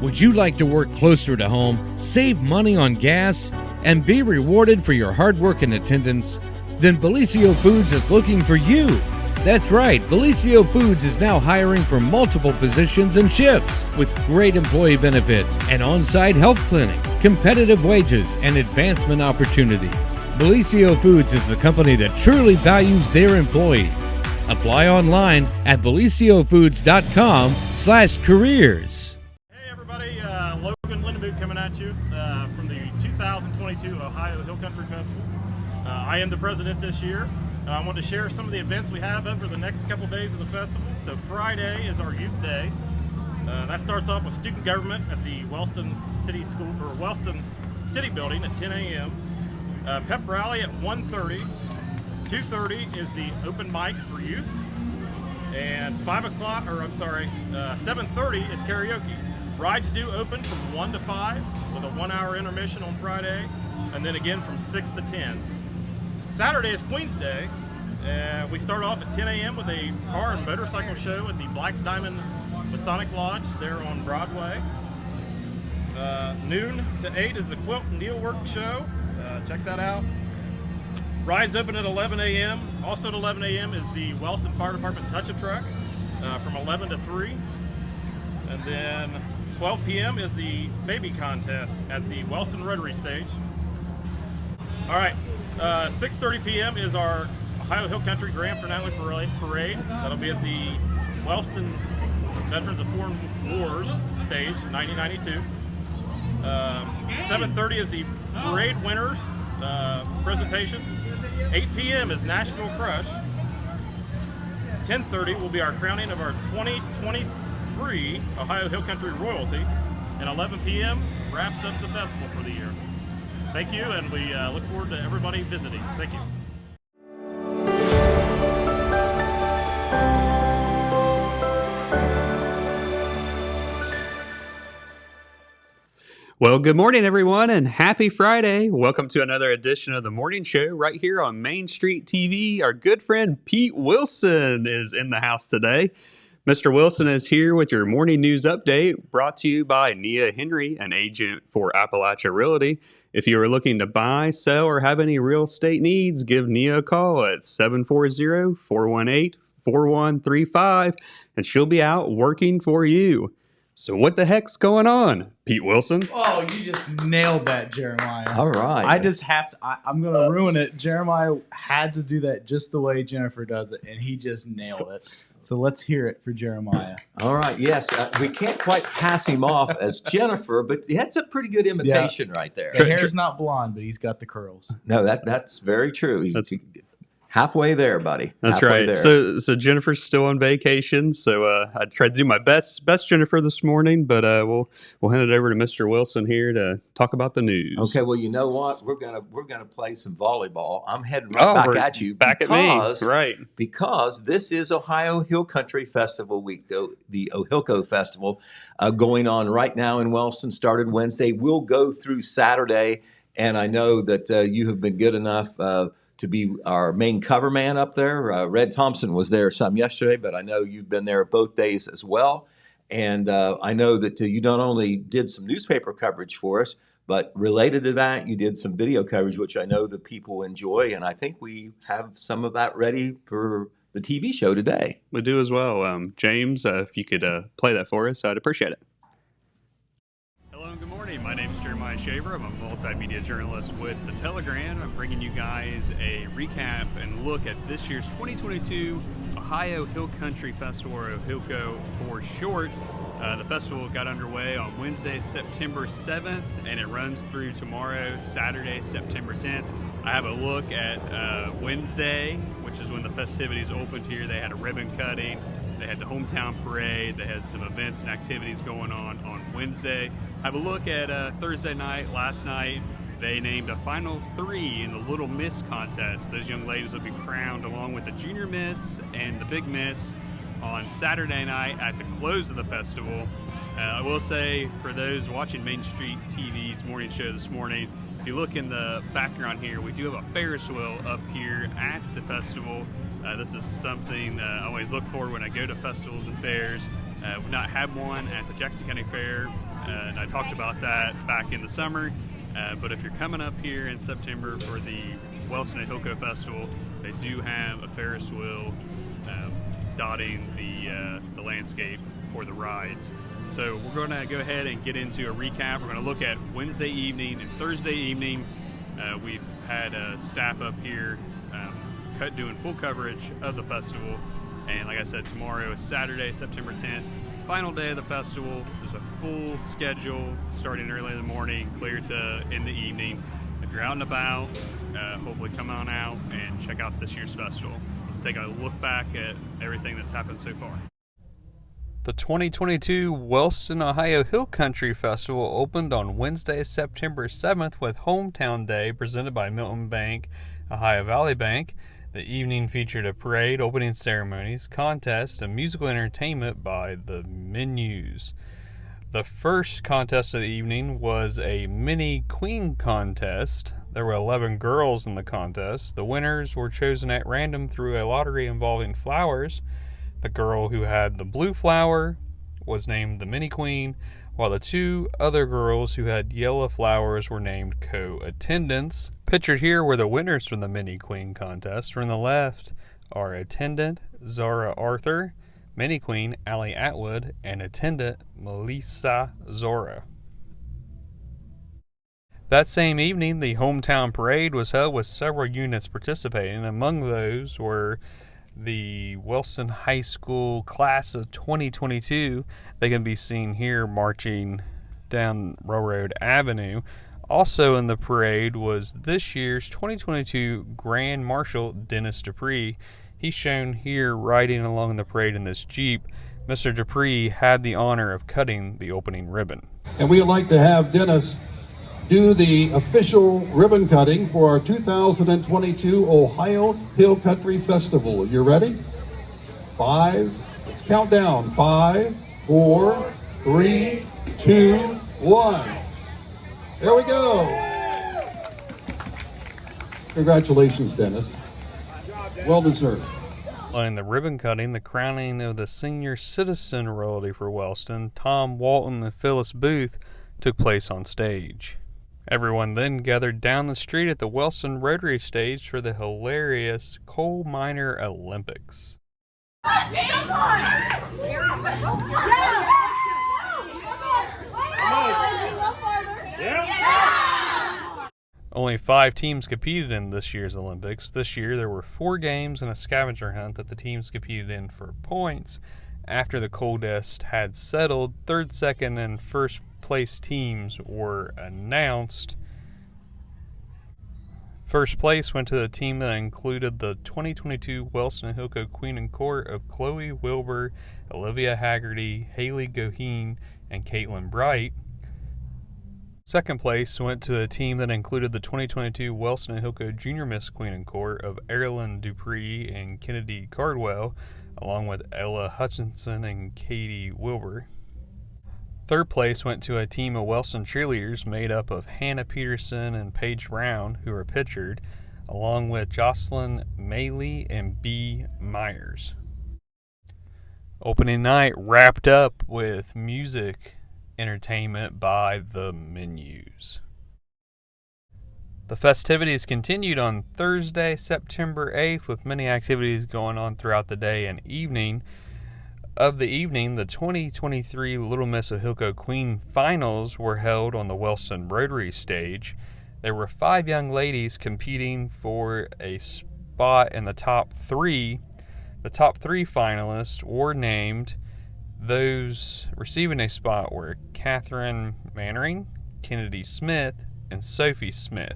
Would you like to work closer to home, save money on gas, and be rewarded for your hard work and attendance? Then Bellisio Foods is looking for you. That's right, Bellisio Foods is now hiring for multiple positions and shifts with great employee benefits, an on-site health clinic, competitive wages, and advancement opportunities. Bellisio Foods is a company that truly values their employees. Apply online at BellisioFoods.com/careers. Hey everybody, Logan Lindeboot coming at you from the 2022 Ohio Hill Country Festival. I am the president this year. I want to share some of the events we have over the next couple days of the festival. So Friday is our Youth Day. That starts off with student government at the Wellston City School or Wellston City Building at 10 a.m. Pep rally at 1:30. 2:30 is the open mic for youth, and 7:30 is karaoke. Rides do open from 1 to 5 with a 1-hour intermission on Friday, and then again from 6 to 10. Saturday is Queen's Day. We start off at 10 a.m. with a car and motorcycle show at the Black Diamond Masonic Lodge there on Broadway. Noon to 8 is the Quilt and Needlework show. Check that out. Rides open at 11 a.m. Also at 11 a.m. is the Wellston Fire Department Touch-A Truck from 11 to 3. And then 12 p.m. is the baby contest at the Wellston Rotary Stage. All right. 6:30 p.m. is our Ohio Hill Country Grand Finale Parade. That'll be at the Wellston Veterans of Foreign Wars stage, 1992. 7:30 is the parade winners presentation. 8 p.m. is Nashville Crush. 10:30 will be our crowning of our 2023 Ohio Hill Country Royalty. And 11 p.m. wraps up the festival for the year. Thank you, and we look forward to everybody visiting. Thank you. Well, good morning, everyone, and happy Friday. Welcome to another edition of the morning show right here on Main Street TV. Our good friend Pete Wilson is in the house today. Mr. Wilson is here with your morning news update brought to you by Nia Henry, an agent for Appalachia Realty. If you are looking to buy, sell, or have any real estate needs, give Nia a call at 740-418-4135, and she'll be out working for you. So what the heck's going on, Pete Wilson? Oh, you just nailed that, Jeremiah. All right. I just have to, I'm going to ruin it. Jeremiah had to do that just the way Jennifer does it, and he just nailed it. So let's hear it for Jeremiah. All right. Yes, we can't quite pass him off as Jennifer, but that's a pretty good imitation right there. The hair's not blonde, but he's got the curls. No, that's very true. He's halfway there, buddy. That's halfway right. There. So Jennifer's still on vacation. So I tried to do my best Jennifer this morning, but we'll hand it over to Mr. Wilson here to talk about the news. Okay. Well, you know what? We're gonna play some volleyball. I'm heading back at you. Back at me. Right. Because this is Ohio Hill Country Festival Week, the Ohilco Festival, going on right now in Wellston. Started Wednesday. We'll go through Saturday, and I know that you have been good enough to be our main cover man up there. Red Thompson was there some yesterday, but I know you've been there both days as well. And I know that you not only did some newspaper coverage for us, but related to that, you did some video coverage, which I know the people enjoy. And I think we have some of that ready for the TV show today. We do as well. James, if you could play that for us, I'd appreciate it. Hello and good morning. My name is Jeremiah Shaver. I'm a multimedia journalist with The Telegram. I'm bringing you guys a recap and look at this year's 2022 Ohio Hill Country Festival, or Ohilco for short. The festival got underway on Wednesday, September 7th, and it runs through tomorrow, Saturday, September 10th. I have a look at Wednesday, which is when the festivities opened here. They had a ribbon cutting. They had the hometown parade. They had some events and activities going on Wednesday. Have a look at Thursday night. Last night, they named a final 3 in the Little Miss contest. Those young ladies will be crowned along with the Junior Miss and the Big Miss on Saturday night at the close of the festival. I will say, for those watching Main Street TV's morning show this morning, if you look in the background here, we do have a Ferris wheel up here at the festival. This is something I always look for when I go to festivals and fairs. We've not had one at the Jackson County Fair, and I talked about that back in the summer. But if you're coming up here in September for the Wellston-Hilco Festival, they do have a Ferris wheel dotting the landscape for the rides. So we're going to go ahead and get into a recap. We're going to look at Wednesday evening and Thursday evening. We've had staff up here doing full coverage of the festival. And like I said, tomorrow is Saturday, September 10th, final day of the festival. There's a full schedule starting early in the morning, clear to in the evening. If you're out and about, hopefully come on out and check out this year's festival. Let's take a look back at everything that's happened so far. The 2022 Wellston, Ohio Hill Country Festival opened on Wednesday, September 7th with Hometown Day presented by Milton Bank, Ohio Valley Bank. The evening featured a parade, opening ceremonies, contests, and musical entertainment by the Menus. The first contest of the evening was a mini queen contest. There were 11 girls in the contest. The winners were chosen at random through a lottery involving flowers. The girl who had the blue flower was named the mini queen, while the two other girls who had yellow flowers were named co-attendants. Pictured here were the winners from the mini queen contest. From the left are attendant Zara Arthur, mini queen Allie Atwood, and attendant Melissa Zora. That same evening, the hometown parade was held with several units participating. Among those were the Wellston High School class of 2022. They can be seen here marching down Railroad Avenue. Also in the parade was this year's 2022 Grand Marshal Dennis Dupree. He's shown here riding along the parade in this Jeep. Mr. Dupree had the honor of cutting the opening ribbon. And we'd like to have Dennis do the official ribbon cutting for our 2022 Ohio Hill Country Festival. You ready? 5, let's count down. 5, 4, 3, 2, 1. There we go. Congratulations, Dennis. Well deserved. Following the ribbon cutting, the crowning of the senior citizen royalty for Wellston, Tom Walton and Phyllis Booth, took place on stage. Everyone then gathered down the street at the Wellston Rotary stage for the hilarious Coal Miner Olympics. Only 5 teams competed in this year's Olympics. This year there were 4 games and a scavenger hunt that the teams competed in for points. After the coal dust had settled, third, second, and first place teams were announced. First place went to the team that included the 2022 Wellston-Hilco Queen and Court of Chloe Wilbur, Olivia Haggerty, Haley Goheen, and Caitlin Bright. Second place went to a team that included the 2022 Wellston-Hilco Junior Miss Queen and Court of Erilyn Dupree and Kennedy Cardwell, along with Ella Hutchinson and Katie Wilbur. Third place went to a team of Wellston cheerleaders made up of Hannah Peterson and Paige Brown, who were pictured, along with Jocelyn Maley and B. Myers. Opening night wrapped up with music entertainment by the Menus. The festivities continued on Thursday, September 8th, with many activities going on throughout the day and evening. Of the evening, the 2023 Little Mesohilco Queen Finals were held on the Wellston Rotary stage. There were 5 young ladies competing for a spot in the top 3. The top 3 finalists were named. Those receiving a spot were Catherine Mannering, Kennedy Smith, and Sophie Smith.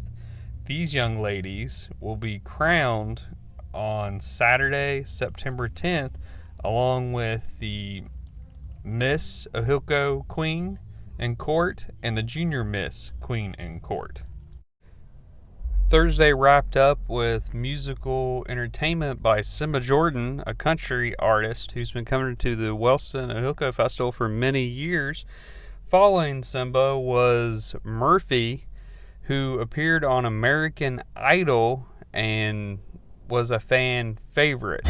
These young ladies will be crowned on Saturday, September 10th, along with the Miss Ohilco Queen and Court and the Junior Miss Queen and Court. Thursday wrapped up with musical entertainment by Simba Jordan, a country artist who's been coming to the Wellston Ohilco Festival for many years. Following Simba was Murphy, who appeared on American Idol and was a fan favorite.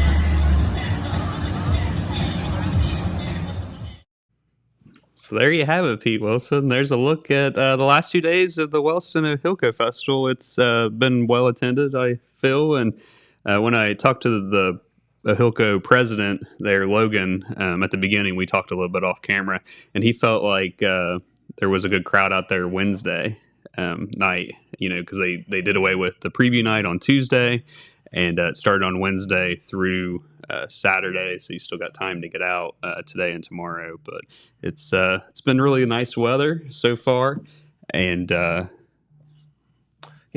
So there you have it, Pete Wilson. There's a look at the last 2 days of the Wellston-Ohilco Festival. It's been well attended, I feel. And when I talked to the Ohilco president there, Logan, at the beginning, we talked a little bit off camera, and he felt like there was a good crowd out there Wednesday night, because they did away with the preview night on Tuesday, and it started on Wednesday through Saturday, so you still got time to get out today and tomorrow. But it's been really nice weather so far, and yeah,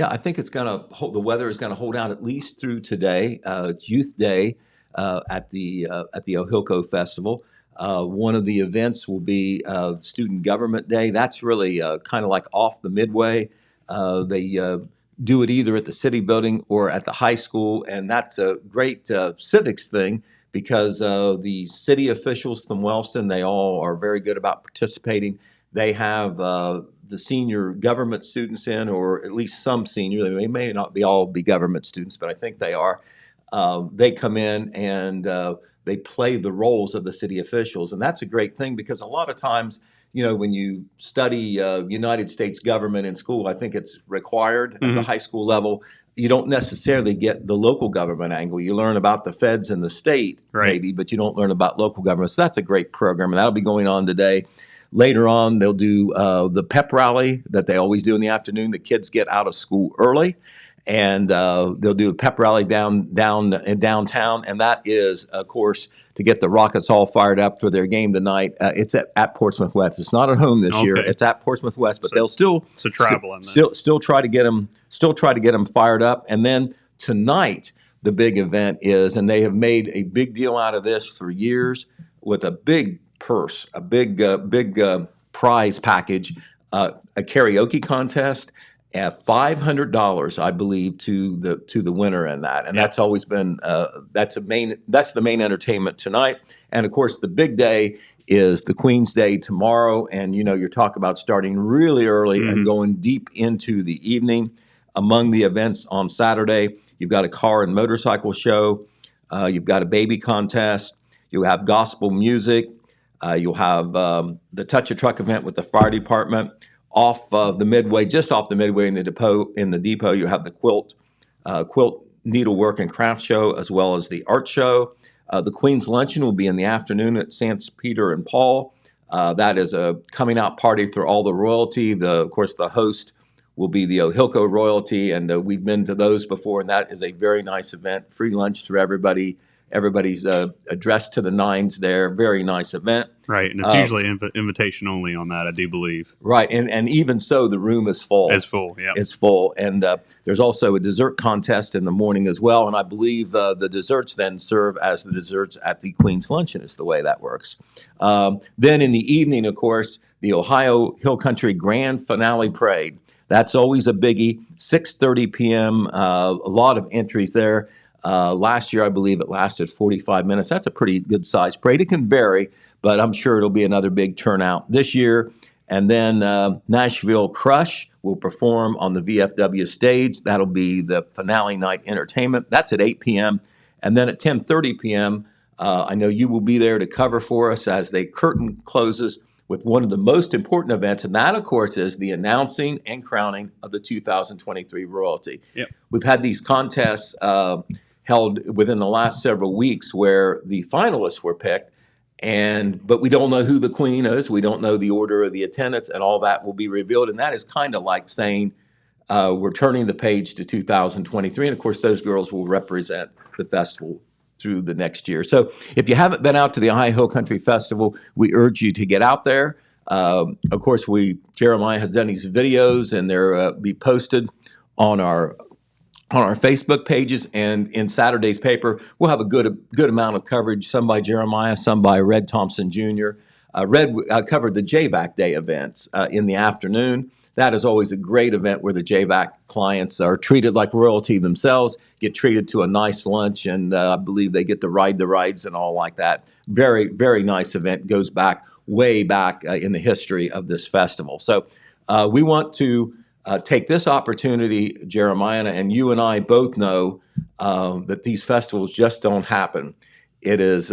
I think it's gonna hold. The weather is gonna hold out at least through today. Youth Day at the Ohilco Festival. One of the events will be Student Government Day. That's really kind of like off the midway. They do it either at the city building or at the high school, and that's a great civics thing because the city officials from Wellston, they all are very good about participating. They have the senior government students in, or at least some senior. They may not all be government students, but I think they are. They come in and they play the roles of the city officials, and that's a great thing because a lot of times, when you study United States government in school, I think it's required at the high school level. You don't necessarily get the local government angle. You learn about the feds and the state, maybe, but you don't learn about local government. So that's a great program, and that'll be going on today. Later on, they'll do the pep rally that they always do in the afternoon. The kids get out of school early, and they'll do a pep rally downtown, and that is, of course, to get the Rockets all fired up for their game tonight. It's at Portsmouth West. It's not at home this year. It's at Portsmouth West, but they'll still travel still try to get them fired up. And then tonight, the big event is, and they have made a big deal out of this for years, with a big purse, a big prize package, a karaoke contest. At $500, I believe, to the winner in that, and that's always been that's the main entertainment tonight. And of course, the big day is the Queen's Day tomorrow, and you're talking about starting really early and going deep into the evening. Among the events on Saturday, you've got a car and motorcycle show, you've got a baby contest, you have gospel music, you'll have the Touch a Truck event with the fire department. Off of the midway, just off the midway in the depot, you have the quilt needlework and craft show, as well as the art show. The Queen's Luncheon will be in the afternoon at St. Peter and Paul. That is a coming out party for all the royalty. Of course, the host will be the Ohilco royalty, and we've been to those before, and that is a very nice event. Free lunch for everybody. Everybody's addressed to the nines there. Very nice event. Right, and it's usually invitation only on that, I do believe. Right, and even so, the room is full. It's full, yeah. It's full, and there's also a dessert contest in the morning as well, and I believe the desserts then serve as the desserts at the Queen's Luncheon is the way that works. Then in the evening, of course, the Ohio Hill Country Grand Finale Parade. That's always a biggie, 6:30 p.m., a lot of entries there. Last year, I believe it lasted 45 minutes. That's a pretty good-sized parade. It can vary, but I'm sure it'll be another big turnout this year. And then Nashville Crush will perform on the VFW stage. That'll be the finale night entertainment. That's at 8 p.m. And then at 10:30 p.m., I know you will be there to cover for us as the curtain closes with one of the most important events, and that, of course, is the announcing and crowning of the 2023 royalty. Yep. We've had these contests held within the last several weeks where the finalists were picked, but we don't know who the queen is. We don't know the order of the attendants, and all that will be revealed. And that is kind of like saying we're turning the page to 2023. And of course, those girls will represent the festival through the next year. So if you haven't been out to the Ohio Hill Country Festival, we urge you to get out there. Of course, Jeremiah has done these videos, and they'll be posted on our Facebook pages, and in Saturday's paper, we'll have a good amount of coverage, some by Jeremiah, some by Red Thompson Jr. Red covered the JVAC Day events in the afternoon. That is always a great event where the JVAC clients are treated like royalty themselves, get treated to a nice lunch, and I believe they get to ride the rides and all like that. Very, very nice event. Goes way back in the history of this festival. So we want to take this opportunity, Jeremiah, and you and I both know that these festivals just don't happen. It is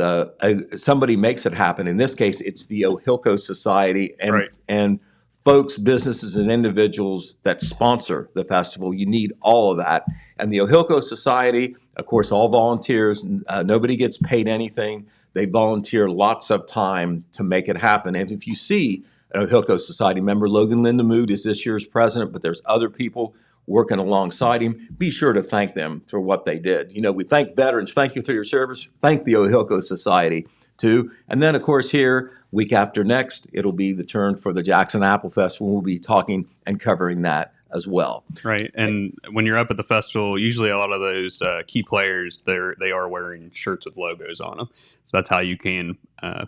somebody makes it happen. In this case, it's the Ohilco Society and Right. and folks, businesses, and individuals that sponsor the festival. You need all of that. And the Ohilco Society, of course, all volunteers. Nobody gets paid anything. They volunteer lots of time to make it happen. And if you see an Ohilco Society member, Logan Lindemood is this year's president, but there's other people working alongside him. Be sure to thank them for what they did. You know, we thank veterans. Thank you for your service. Thank the Ohilco Society too. And then, of course, here, week after next, it'll be the turn for the Jackson Apple Festival. We'll be talking and covering that as well. Right. And when you're up at the festival, usually a lot of those key players, they are wearing shirts with logos on them. So that's how you can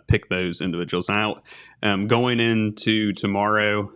pick those individuals out. Going into tomorrow,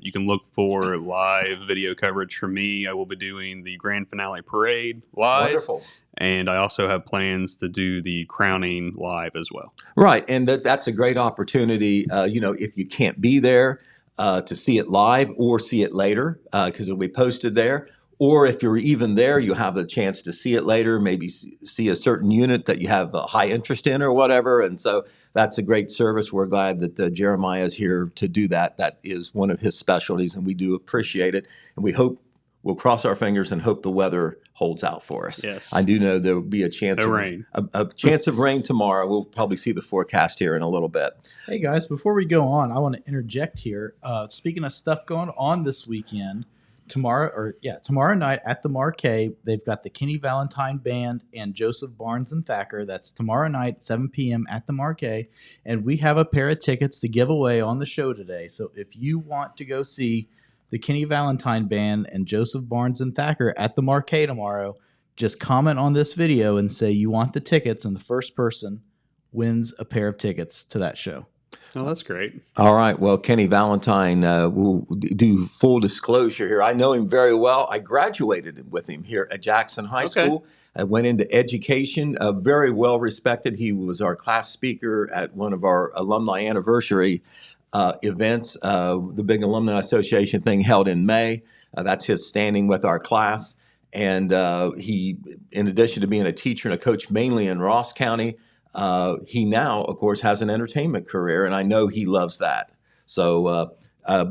you can look for live video coverage from me. I will be doing the grand finale parade live. Wonderful. And I also have plans to do the crowning live as well. Right. And that's a great opportunity, if you can't be there, to see it live or see it later, because it'll be posted there. Or if you're even there, you have the chance to see it later, maybe see a certain unit that you have a high interest in or whatever. And so that's a great service. We're glad that Jeremiah is here to do that. That is one of his specialties, and we do appreciate it. And we'll cross our fingers and hope the weather holds out for us. Yes. I do know there will be a chance of rain. A chance of rain tomorrow. We'll probably see the forecast here in a little bit. Hey guys, before we go on, I want to interject here. Speaking of stuff going on this weekend, tomorrow night at the Marquet, they've got the Kenny Valentine Band and Joseph Barnes and Thacker. That's tomorrow night, 7 p.m. at the Marquet. And we have a pair of tickets to give away on the show today. So if you want to go see the Kenny Valentine Band and Joseph Barnes and Thacker at the Marquet tomorrow, just comment on this video and say you want the tickets, and the first person wins a pair of tickets to that show. Oh, that's great. All right. Well, Kenny Valentine, will do full disclosure here. I know him very well. I graduated with him here at Jackson High School. I went into education, very well respected. He was our class speaker at one of our alumni anniversary events, the big alumni association thing held in May. That's his standing with our class. And he, in addition to being a teacher and a coach mainly in Ross County, he now, of course, has an entertainment career, and I know he loves that. So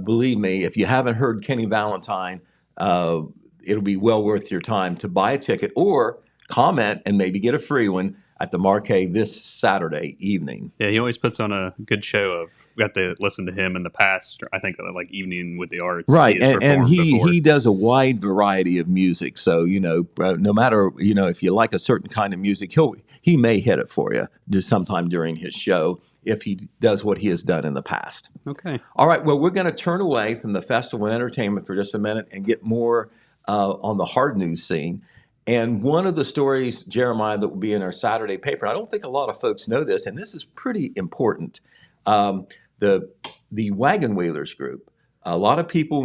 believe me, if you haven't heard Kenny Valentine, it'll be well worth your time to buy a ticket or comment and maybe get a free one at the Marquet this Saturday evening. Yeah, he always puts on a good show. We got to listen to him in the past. I think like Evening with the Arts. Right, has and performed before. he does a wide variety of music. So no matter if you like a certain kind of music, he may hit it for you just sometime during his show if he does what he has done in the past. Okay. All right. Well, we're going to turn away from the festival and entertainment for just a minute and get more on the hard news scene. And one of the stories, Jeremiah, that will be in our Saturday paper, I don't think a lot of folks know this, and this is pretty important. The Wagon Wheelers group. A lot of people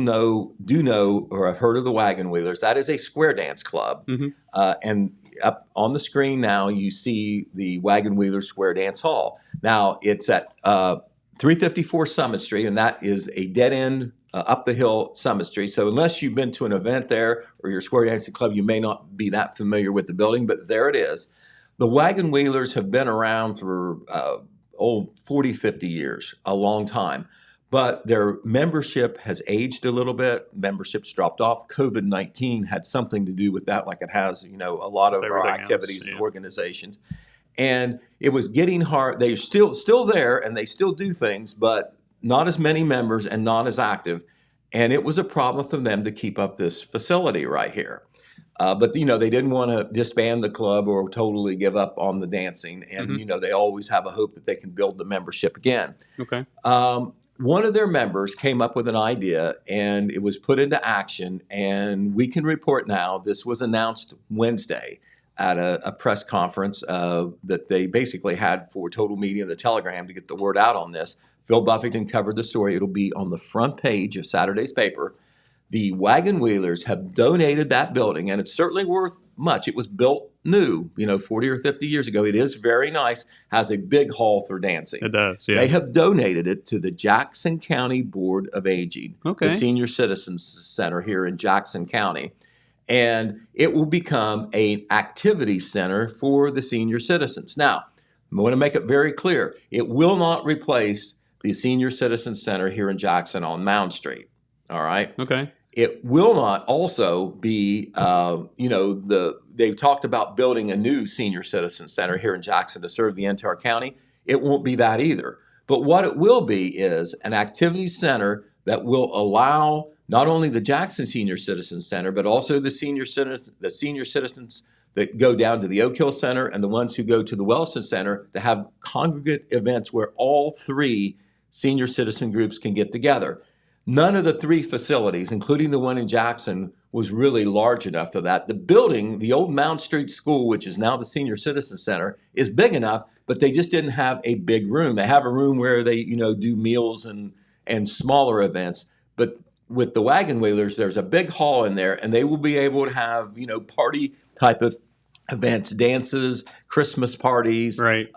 do know or have heard of the Wagon Wheelers. That is a square dance club. Mm-hmm. And up on the screen now, you see the Wagon Wheelers Square Dance Hall. Now, it's at 354 Summit Street, and that is a dead end up the hill, Summit Street. So unless you've been to an event there or your square dancing club, you may not be that familiar with the building, but there it is. The Wagon Wheelers have been around for 40, 50 years, a long time. But their membership has aged a little bit. Membership's dropped off. COVID-19 had something to do with that, like it has, a lot of our activities and organizations. And it was getting hard. They're still there, and they still do things, but not as many members and not as active. And it was a problem for them to keep up this facility right here. But they didn't want to disband the club or totally give up on the dancing. And, they always have a hope that they can build the membership again. Okay. One of their members came up with an idea, and it was put into action. And we can report now, this was announced Wednesday at a press conference that they basically had for Total Media and the Telegram to get the word out on this. Phil Buffington covered the story. It'll be on the front page of Saturday's paper. The Wagon Wheelers have donated that building, and it's certainly worth much. It was built new, 40 or 50 years ago. It is very nice, has a big hall for dancing. It does, yeah. They have donated it to the Jackson County Board of Aging, okay, the Senior Citizens Center here in Jackson County. And it will become an activity center for the senior citizens. Now, I want to make it very clear. It will not replace the Senior Citizen Center here in Jackson on Mound Street. All right. Okay. It will not also be, they've talked about building a new Senior Citizen Center here in Jackson to serve the entire county. It won't be that either. But what it will be is an activity center that will allow not only the Jackson Senior Citizen Center, but also the senior citizens that go down to the Oak Hill Center and the ones who go to the Wellston Center to have congregate events where all three senior citizen groups can get together. None of the three facilities, including the one in Jackson, was really large enough for that. The building, the old Mound Street School, which is now the Senior Citizen Center, is big enough, but they just didn't have a big room. They have a room where they, do meals and smaller events. But with the Wagon Wheelers, there's a big hall in there, and they will be able to have, party type of events, dances, Christmas parties. Right.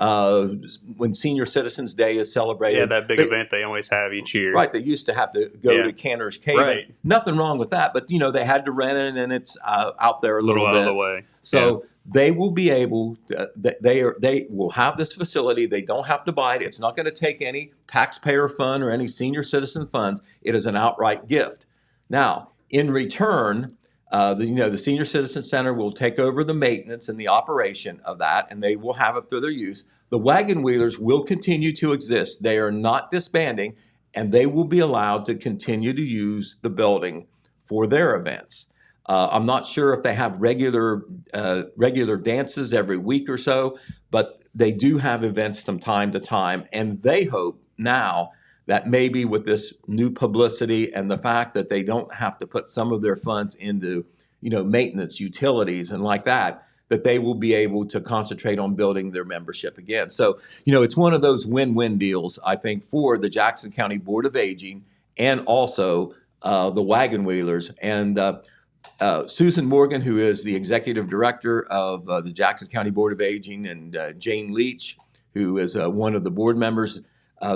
When Senior Citizens Day is celebrated. Yeah, that big event they always have each year. Right. They used to have to go to Cantor's Cave. Right. Nothing wrong with that, but they had to rent it, and it's out there a little out bit. of the way. So they will be able to, they will have this facility. They don't have to buy it. It's not going to take any taxpayer fund or any senior citizen funds. It is an outright gift. Now, in return, the Senior Citizen Center will take over the maintenance and the operation of that, and they will have it for their use. The Wagon Wheelers will continue to exist. They are not disbanding, and they will be allowed to continue to use the building for their events. I'm not sure if they have regular dances every week or so, but they do have events from time to time, and they hope now that maybe with this new publicity and the fact that they don't have to put some of their funds into, maintenance, utilities, and like that they will be able to concentrate on building their membership again. So, it's one of those win-win deals, I think, for the Jackson County Board of Aging and also the Wagon Wheelers. And Susan Morgan, who is the executive director of the Jackson County Board of Aging, and Jane Leach, who is one of the board members,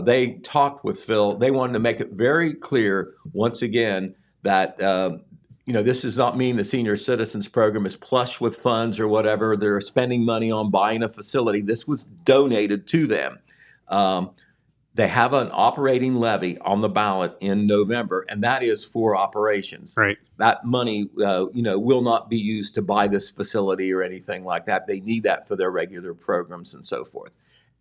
they talked with Phil. They wanted to make it very clear once again that this does not mean the Senior Citizens Program is plush with funds or whatever. They're spending money on buying a facility. This was donated to them. They have an operating levy on the ballot in November, and that is for operations. Right. That money, will not be used to buy this facility or anything like that. They need that for their regular programs and so forth.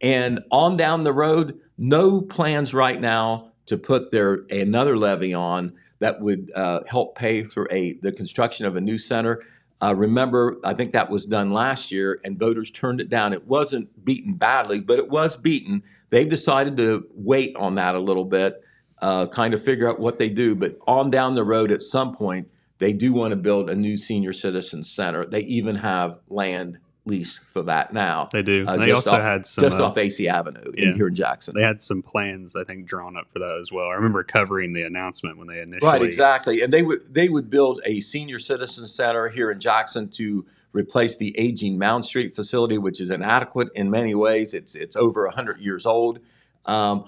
And on down the road, no plans right now to put another levy on that would help pay for the construction of a new center. Remember, I think that was done last year, and voters turned it down. It wasn't beaten badly, but it was beaten. They've decided to wait on that a little bit, kind of figure out what they do. But on down the road, at some point, they do want to build a new senior citizen center. They even have land lease for that now. They do. They also had some just off AC Avenue here in Jackson. They had some plans, I think, drawn up for that as well. I remember covering the announcement when they initially. Right, exactly. And they would build a senior citizen center here in Jackson to replace the aging Mound Street facility, which is inadequate in many ways. It's over 100 years old. And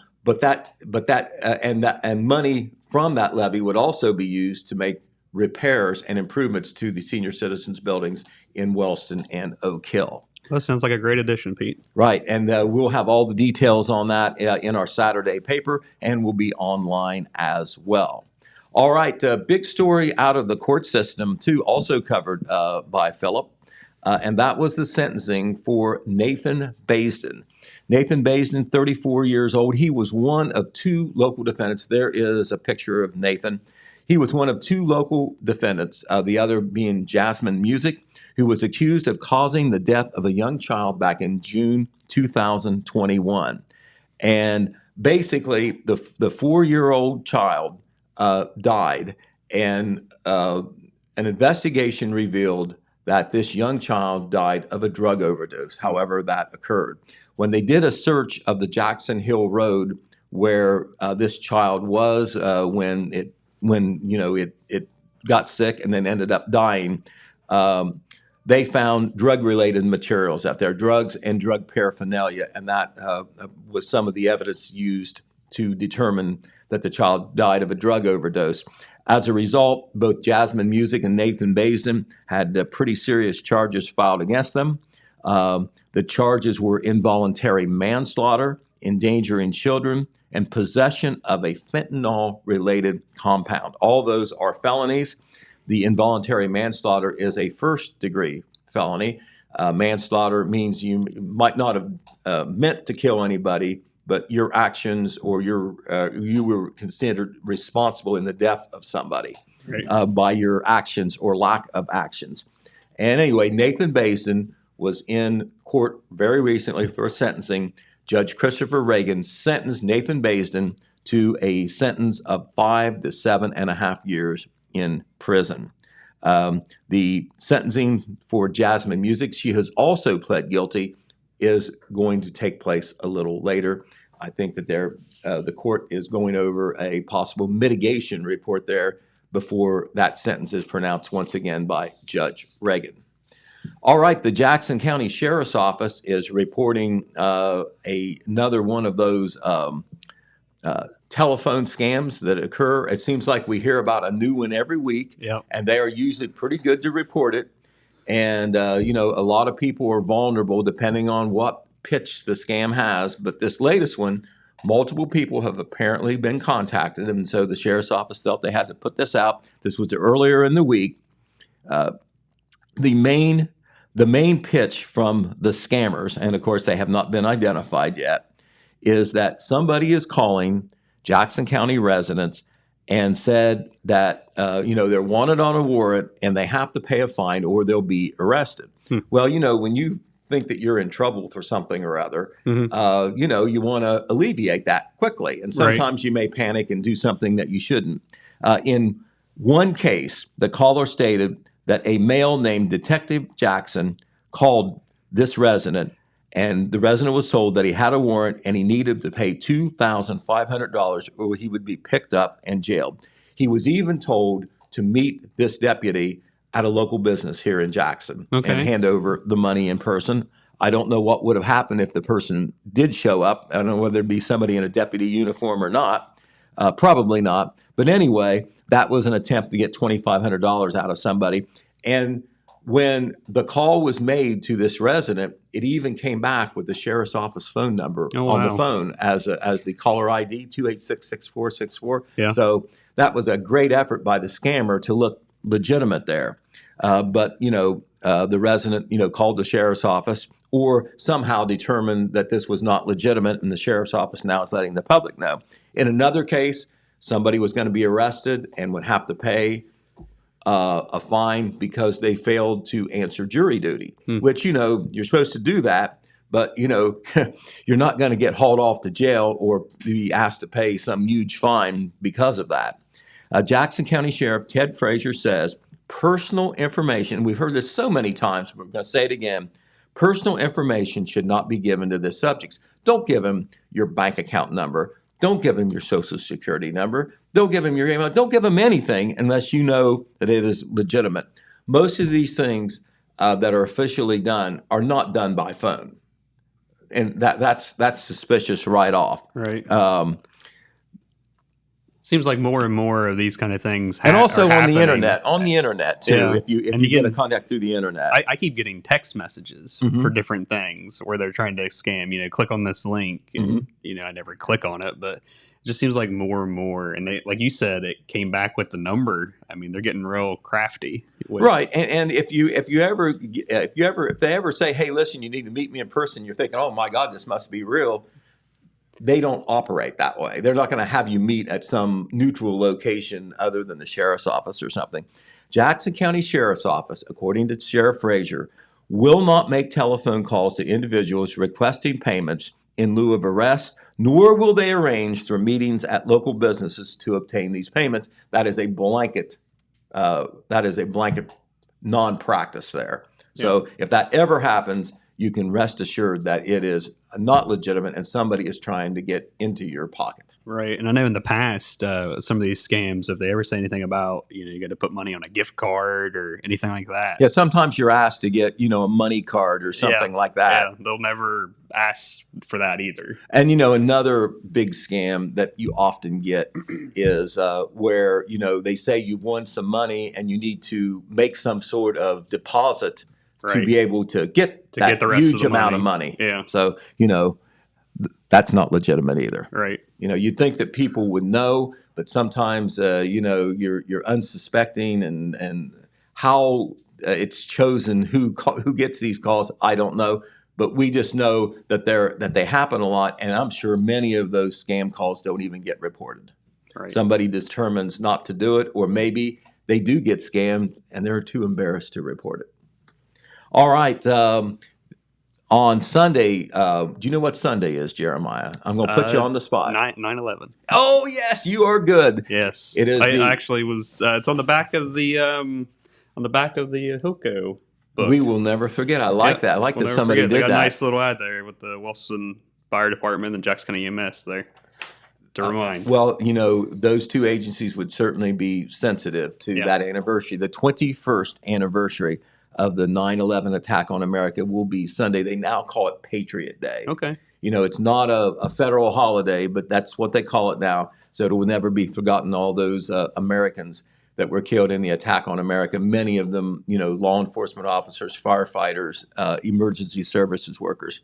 money from that levy would also be used to make repairs and improvements to the senior citizens buildings in Wellston and Oak Hill. That sounds like a great addition, Pete. Right, and we'll have all the details on that in our Saturday paper, and will be online as well. All right, big story out of the court system, too, also covered by Philip, and that was the sentencing for Nathan Baisden. Nathan Baisden, 34 years old. He was one of two local defendants. There is a picture of Nathan. He was one of two local defendants, the other being Jasmine Music, who was accused of causing the death of a young child back in June 2021. And basically, the 4-year-old child died, and an investigation revealed that this young child died of a drug overdose, however that occurred. When they did a search of the Jackson Hill Road where this child was when it got sick and then ended up dying, they found drug-related materials out there, drugs and drug paraphernalia, and that was some of the evidence used to determine that the child died of a drug overdose. As a result, both Jasmine Music and Nathan Baisden had pretty serious charges filed against them. The charges were involuntary manslaughter, endangering children, and possession of a fentanyl-related compound. All those are felonies. The involuntary manslaughter is a first-degree felony. Manslaughter means you might not have meant to kill anybody, but your actions or you were considered responsible in the death of somebody by your actions or lack of actions. And anyway, Nathan Basin was in court very recently for sentencing. Judge Christopher Reagan sentenced Nathan Basin to a sentence of 5 to 7.5 years in prison. The sentencing for Jasmine Music, she has also pled guilty, is going to take place a little later. I think that the court is going over a possible mitigation report there before that sentence is pronounced once again by Judge Reagan. All right, the Jackson County Sheriff's Office is reporting another one of those telephone scams that occur. It seems like we hear about a new one every week, and they are usually pretty good to report it. And, a lot of people are vulnerable depending on what pitch the scam has. But this latest one, multiple people have apparently been contacted, and so the Sheriff's Office felt they had to put this out. This was earlier in the week. The main pitch from the scammers, and of course they have not been identified yet, is that somebody is calling Jackson County residents and said that they're wanted on a warrant and they have to pay a fine or they'll be arrested. Well, when you think that you're in trouble for something or other, you want to alleviate that quickly, and sometimes you may panic and do something that you shouldn't. In one case, the caller stated that a male named Detective Jackson called this resident, and the resident was told that he had a warrant and he needed to pay $2,500 or he would be picked up and jailed. He was even told to meet this deputy at a local business here in Jackson and hand over the money in person. I don't know what would have happened if the person did show up. I don't know whether it'd be somebody in a deputy uniform or not. Probably not. But anyway, that was an attempt to get $2,500 out of somebody. And when the call was made to this resident, it even came back with the Sheriff's Office phone number on the phone as the caller ID, 286-6464. So that was a great effort by the scammer to look legitimate there. But the resident, called the Sheriff's Office or somehow determined that this was not legitimate, and the Sheriff's Office now is letting the public know. In another case, somebody was going to be arrested and would have to pay a fine because they failed to answer jury duty, which, you're supposed to do that, but, you're not going to get hauled off to jail or be asked to pay some huge fine because of that. Jackson County Sheriff Ted Frazier says personal information, we've heard this so many times, but we're going to say it again, personal information should not be given to the subjects. Don't give them your bank account number. Don't give them your social security number. Don't give them your email. Don't give them anything unless you know that it is legitimate. Most of these things that are officially done are not done by phone. And that's suspicious right off. Right. Seems like more and more of these kind of things and also are on the internet too. Yeah. If you get a contact through the internet, I keep getting text messages for different things where they're trying to scam. Click on this link, and I never click on it, but it just seems like more and more. And they, like you said, it came back with the number. I mean, they're getting real crafty, right? And if they ever say, "Hey, listen, you need to meet me in person," you're thinking, "Oh my God, this must be real." They don't operate that way. They're not going to have you meet at some neutral location other than the Sheriff's Office or something. Jackson County Sheriff's Office, according to Sheriff Frazier, will not make telephone calls to individuals requesting payments in lieu of arrest, nor will they arrange for meetings at local businesses to obtain these payments. That is a blanket non-practice there. So if that ever happens, you can rest assured that it is not legitimate and somebody is trying to get into your pocket. Right. And I know in the past, some of these scams, if they ever say anything about, you got to put money on a gift card or anything like that. Yeah, sometimes you're asked to get, a money card or something like that. Yeah, they'll never ask for that either. And, another big scam that you often get is where, they say you've won some money and you need to make some sort of deposit to Right. be able to get To that get the rest of huge the amount of money. money. Yeah. So, that's not legitimate either. Right. You'd think that people would know, but sometimes, you're unsuspecting, and how it's chosen who gets these calls, I don't know. But we just know that they happen a lot, and I'm sure many of those scam calls don't even get reported. Right. Somebody determines not to do it, or maybe they do get scammed and they're too embarrassed to report it. All right. On Sunday, do you know what Sunday is, Jeremiah? I'm going to put you on the spot. 9/11. Oh, yes, you are good. Yes. It is I the- actually was. It's on the back of the Hilco book. We will never forget. I like Yep. that. I like We'll that never somebody forget. They did got that. a nice little ad there with the Wilson Fire Department and Jackson County EMS there to remind. Well, those two agencies would certainly be sensitive to Yeah. that anniversary. The 21st anniversary of the 9/11 attack on America will be Sunday. They now call it Patriot Day. Okay. It's not a federal holiday, but that's what they call it now. So it will never be forgotten, all those Americans that were killed in the attack on America, many of them, law enforcement officers, firefighters, emergency services workers.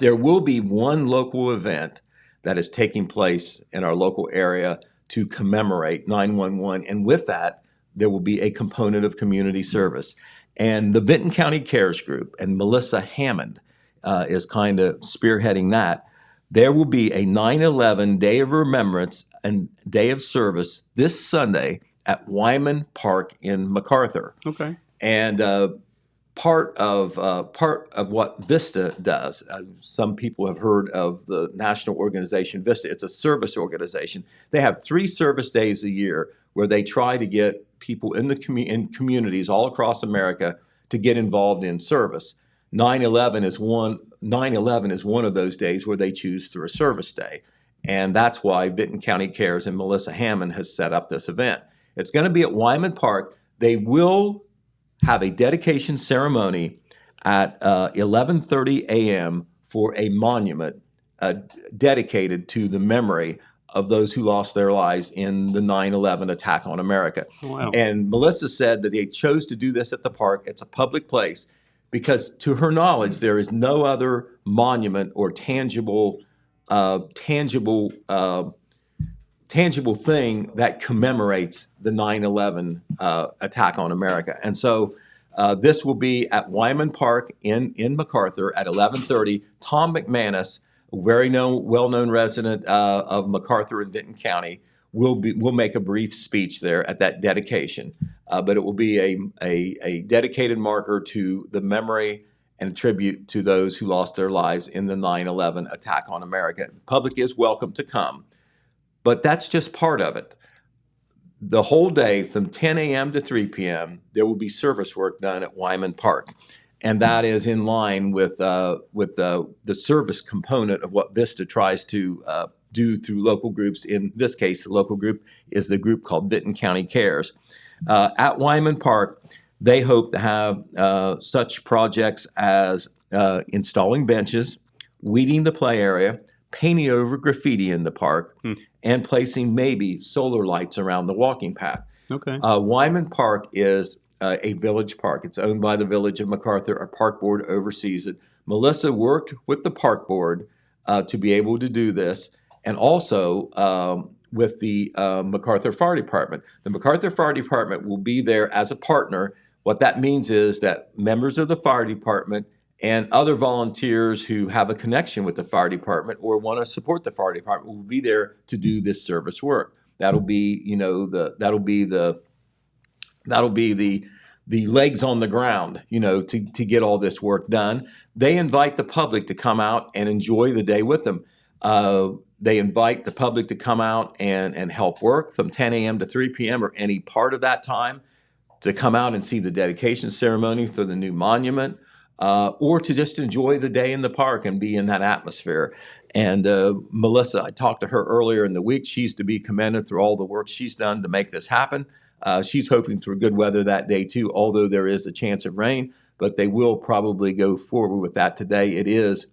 There will be one local event that is taking place in our local area to commemorate 9/11, and with that, there will be a component of community service. And the Vinton County Cares Group and Melissa Hammond is kind of spearheading that. There will be a 9/11 Day of Remembrance and Day of Service this Sunday at Wyman Park in MacArthur. Okay. And part of what Vista does, some people have heard of the national organization Vista. It's a service organization. They have 3 service days a year where they try to get people in the in communities all across America to get involved in service. 9/11 is one of those days where they choose through a service day. And that's why Vinton County Cares and Melissa Hammond has set up this event. It's going to be at Wyman Park. They will have a dedication ceremony at 11:30 a.m. for a monument dedicated to the memory of those who lost their lives in the 9/11 attack on America. Wow. And Melissa said that they chose to do this at the park. It's a public place because, to her knowledge, there is no other monument or tangible thing that commemorates the 9/11 attack on America. And so this will be at Wyman Park in MacArthur at 11:30. Tom McManus, a very well-known resident of MacArthur and Vinton County, will make a brief speech there at that dedication. But it will be a dedicated marker to the memory and tribute to those who lost their lives in the 9/11 attack on America. The public is welcome to come. But that's just part of it. The whole day from 10 a.m. to 3 p.m., there will be service work done at Wyman Park. And that is in line with the service component of what Vista tries to do through local groups. In this case, the local group is the group called Vinton County Cares. At Wyman Park, they hope to have such projects as installing benches, weeding the play area, painting over graffiti in the park, and placing maybe solar lights around the walking path. Okay. Wyman Park is a village park. It's owned by the Village of MacArthur. Our park board oversees it. Melissa worked with the park board to be able to do this, and also with the MacArthur Fire Department. The MacArthur Fire Department will be there as a partner. What that means is that members of the fire department and other volunteers who have a connection with the fire department or want to support the fire department will be there to do this service work. That'll be, the legs on the ground, to get all this work done. They invite the public to come out and enjoy the day with them. They invite the public to come out and help work from 10 a.m. to 3 p.m. or any part of that time, to come out and see the dedication ceremony for the new monument, or to just enjoy the day in the park and be in that atmosphere. And Melissa, I talked to her earlier in the week. She's to be commended for all the work she's done to make this happen. She's hoping for good weather that day too, although there is a chance of rain, but they will probably go forward with that today. It is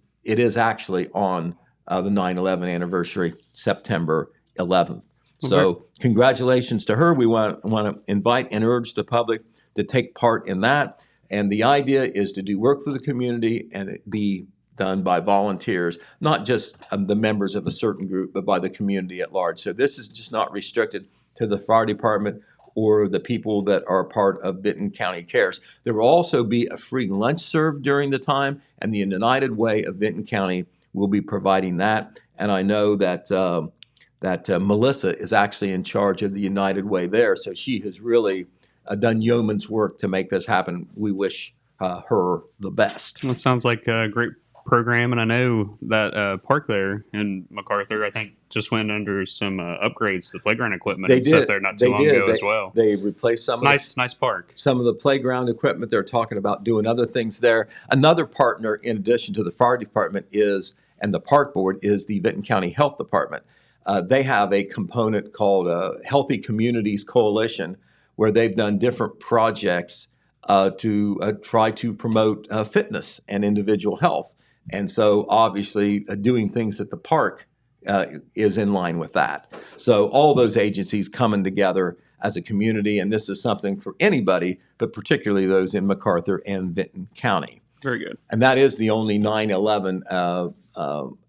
actually on the 9/11 anniversary, September 11th. So congratulations to her. We want to invite and urge the public to take part in that. And the idea is to do work for the community and it be done by volunteers, not just the members of a certain group, but by the community at large. So this is just not restricted to the fire department or the people that are part of Vinton County Cares. There will also be a free lunch served during the time, and the United Way of Vinton County will be providing that. And I know that Melissa is actually in charge of the United Way there, so she has really done yeoman's work to make this happen. We wish her the best. That sounds like a great program, and I know that park there in MacArthur, I think, just went under some upgrades to the playground equipment. They and stuff did. there not too long ago as well. They replaced some It's nice park. some of the playground equipment. They're talking about doing other things there. Another partner, in addition to the fire department, and the park board, is the Vinton County Health Department. They have a component called Healthy Communities Coalition, where they've done different projects to try to promote fitness and individual health. And so obviously doing things at the park is in line with that. So all those agencies coming together as a community, and this is something for anybody, but particularly those in MacArthur and Vinton County. Very good. And that is the only 9/11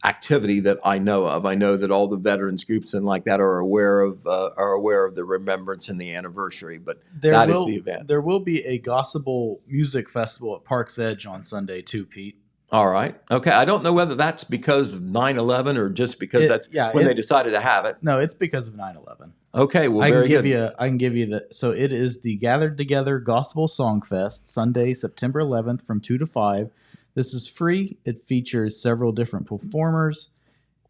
activity that I know of. I know that all the veterans groups and like that are aware of the remembrance and the anniversary, but that is the event. There will be a gospel music festival at Park's Edge on Sunday too, Pete. All right. Okay. I don't know whether that's because of 9/11 or just because when they decided to have it. No, it's because of 9/11. Okay. Well, very good. I can give you the. So it is the Gathered Together Gospel Song Fest, Sunday, September 11th from 2 to 5. This is free. It features several different performers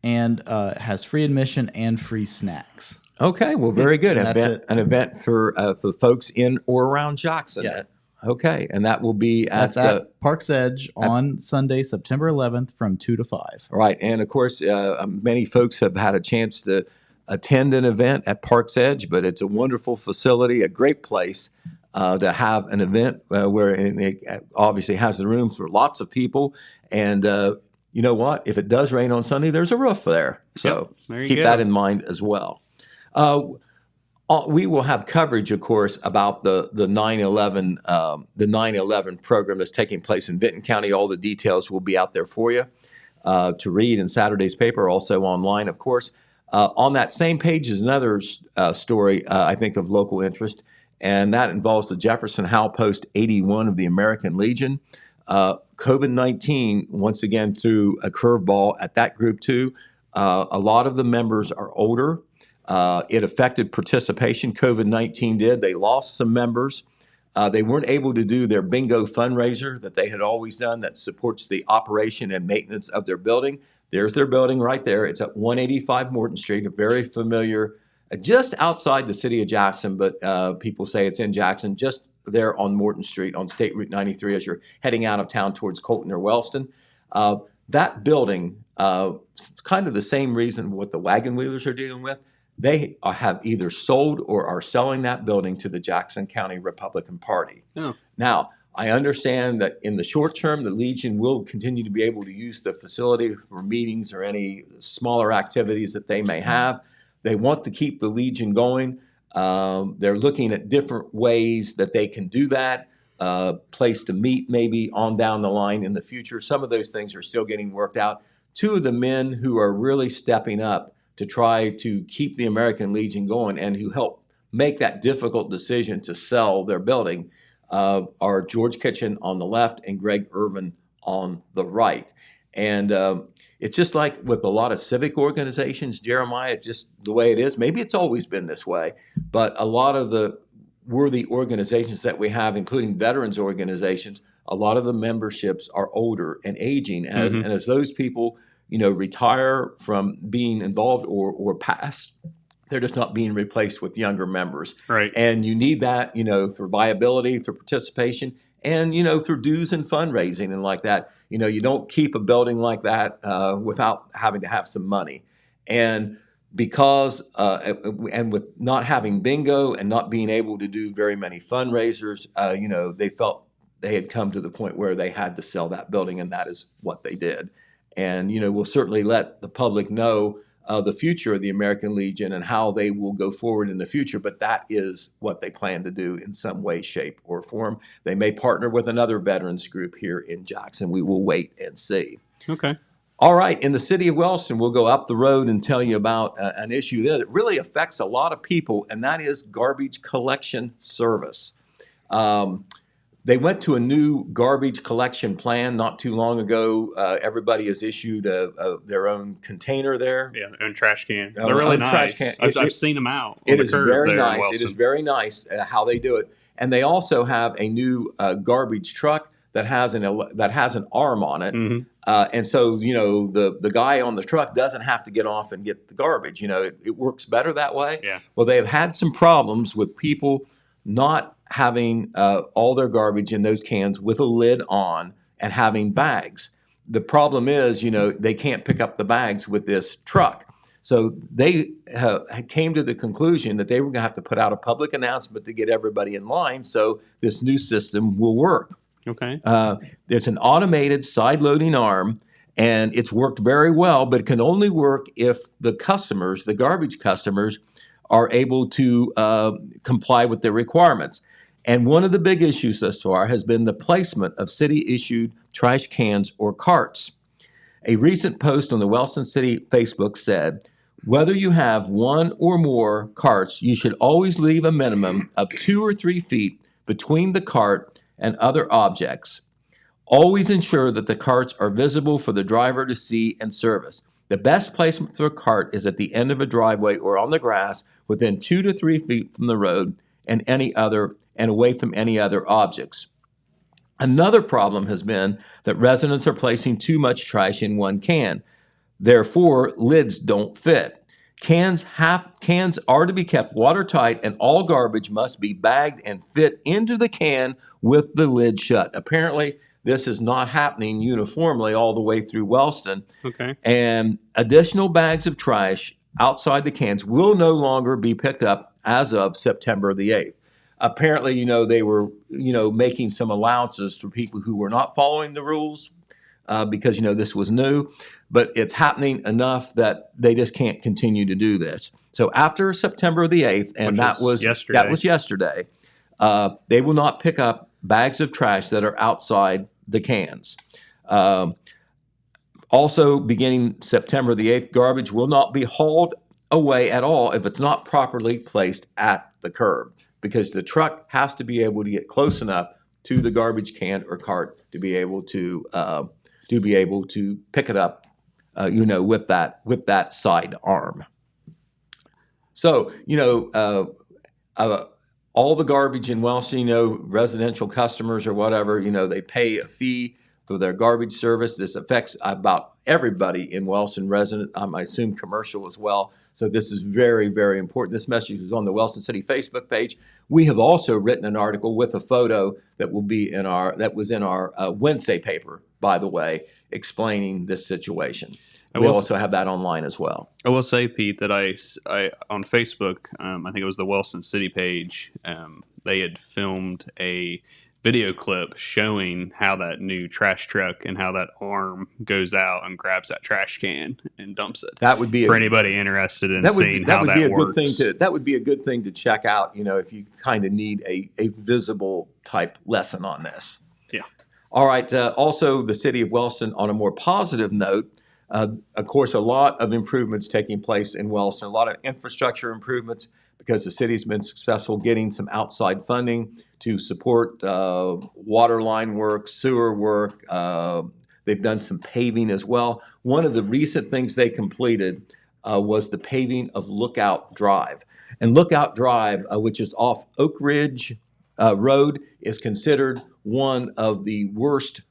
and has free admission and free snacks. Okay. Well, very good. An event for folks in or around Jackson. Yeah. Okay. And that will be at Park's Edge on Sunday, September 11th from 2 to 5. Right. And of course, many folks have had a chance to attend an event at Park's Edge, but it's a wonderful facility, a great place to have an event where it obviously has the room for lots of people. And you know what? If it does rain on Sunday, there's a roof there. So keep that in mind as well. We will have coverage, of course, about the 9/11 program that's taking place in Vinton County. All the details will be out there for you to read in Saturday's paper, also online, of course. On that same page is another story, I think, of local interest, and that involves the Jefferson Howell Post 81 of the American Legion. COVID-19, once again, threw a curveball at that group, too. A lot of the members are older. It affected participation. COVID-19 did. They lost some members. They weren't able to do their bingo fundraiser that they had always done that supports the operation and maintenance of their building. There's their building right there. It's at 185 Morton Street, a very familiar, just outside the city of Jackson, but people say it's in Jackson, just there on Morton Street on State Route 93 as you're heading out of town towards Colton or Wellston. That building, kind of the same reason what the wagon wheelers are dealing with. They have either sold or are selling that building to the Jackson County Republican Party. Oh. Now, I understand that in the short term, the Legion will continue to be able to use the facility for meetings or any smaller activities that they may have. They want to keep the Legion going. They're looking at different ways that they can do that, place to meet maybe on down the line in the future. Some of those things are still getting worked out. Two of the men who are really stepping up to try to keep the American Legion going and who helped make that difficult decision to sell their building are George Kitchen on the left and Greg Irvin on the right. And it's just like with a lot of civic organizations, Jeremiah, it's just the way it is. Maybe it's always been this way, but a lot of the worthy organizations that we have, including veterans organizations, a lot of the memberships are older and aging. And as those people retire from being involved or pass, they're just not being replaced with younger members. Right. And you need that, through viability, through participation, and, through dues and fundraising and like that. You don't keep a building like that without having to have some money. And because, and with not having bingo and not being able to do very many fundraisers, they felt they had come to the point where they had to sell that building, and that is what they did. And, we'll certainly let the public know the future of the American Legion and how they will go forward in the future, but that is what they plan to do in some way, shape, or form. They may partner with another veterans group here in Jackson. We will wait and see. Okay. All right, in the city of Wellston, we'll go up the road and tell you about an issue that really affects a lot of people, and that is garbage collection service. They went to a new garbage collection plan not too long ago. Everybody has issued their own container there. Yeah, and trash can. They're really nice. I've seen them out. It is very nice. It is very nice how they do it. And they also have a new garbage truck that has an arm on it. Mm-hmm. And so, the guy on the truck doesn't have to get off and get the garbage. It works better that way. Yeah. Well, they have had some problems with people not having all their garbage in those cans with a lid on and having bags. The problem is, they can't pick up the bags with this truck. So they came to the conclusion that they were going to have to put out a public announcement to get everybody in line so this new system will work. Okay. There's an automated side-loading arm, and it's worked very well, but it can only work if the garbage customers, are able to comply with their requirements. And one of the big issues thus far has been the placement of city-issued trash cans or carts. A recent post on the Wellston City Facebook said, whether you have one or more carts, you should always leave a minimum of 2 or 3 feet between the cart and other objects. Always ensure that the carts are visible for the driver to see and service. The best placement for a cart is at the end of a driveway or on the grass within 2 to 3 feet from the road and away from any other objects. Another problem has been that residents are placing too much trash in one can. Therefore, lids don't fit. Cans are to be kept watertight, and all garbage must be bagged and fit into the can with the lid shut. Apparently, this is not happening uniformly all the way through Wellston. Okay. And additional bags of trash outside the cans will no longer be picked up as of September the 8th. Apparently, they were, making some allowances for people who were not following the rules because, this was new. But it's happening enough that they just can't continue to do this. So after September the 8th, and that was yesterday, they will not pick up bags of trash that are outside the cans. Also, beginning September the 8th, garbage will not be hauled away at all if it's not properly placed at the curb, because the truck has to be able to get close enough to the garbage can or cart to be able to pick it up, with that side arm. So, all the garbage in Wellston, residential customers or whatever, they pay a fee for their garbage service. This affects about everybody in Wellston, resident, I assume commercial as well. So this is very, very important. This message is on the Wellston City Facebook page. We have also written an article with a photo that was in our Wednesday paper, by the way, explaining this situation. We also have that online as well. I will say, Pete, that I on Facebook, I think it was the Wellston City page, they had filmed a video clip showing how that new trash truck and how that arm goes out and grabs that trash can and dumps it. That would be for anybody interested in seeing how that works. That would be a good thing to check out, if you kind of need a visible type lesson on this. Yeah. All right. Also, the city of Wellston, on a more positive note, of course, a lot of improvements taking place in Wellston, a lot of infrastructure improvements because the city's been successful getting some outside funding to support water line work, sewer work. They've done some paving as well. One of the recent things they completed was the paving of Lookout Drive. And Lookout Drive, which is off Oak Ridge Road, is considered one of the bumpiest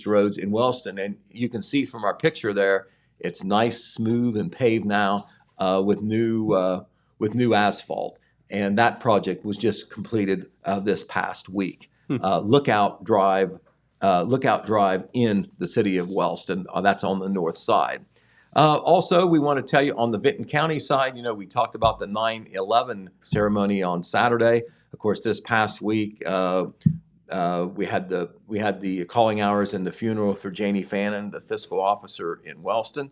roads in Wellston. And you can see from our picture there, it's nice, smooth, and paved now with new asphalt. And that project was just completed this past week. Lookout Drive in the city of Wellston. That's on the north side. Also, we want to tell you on the Vinton County side, we talked about the 9/11 ceremony on Saturday. Of course, this past week, we had the calling hours and the funeral for Janie Fannin, the fiscal officer in Wellston,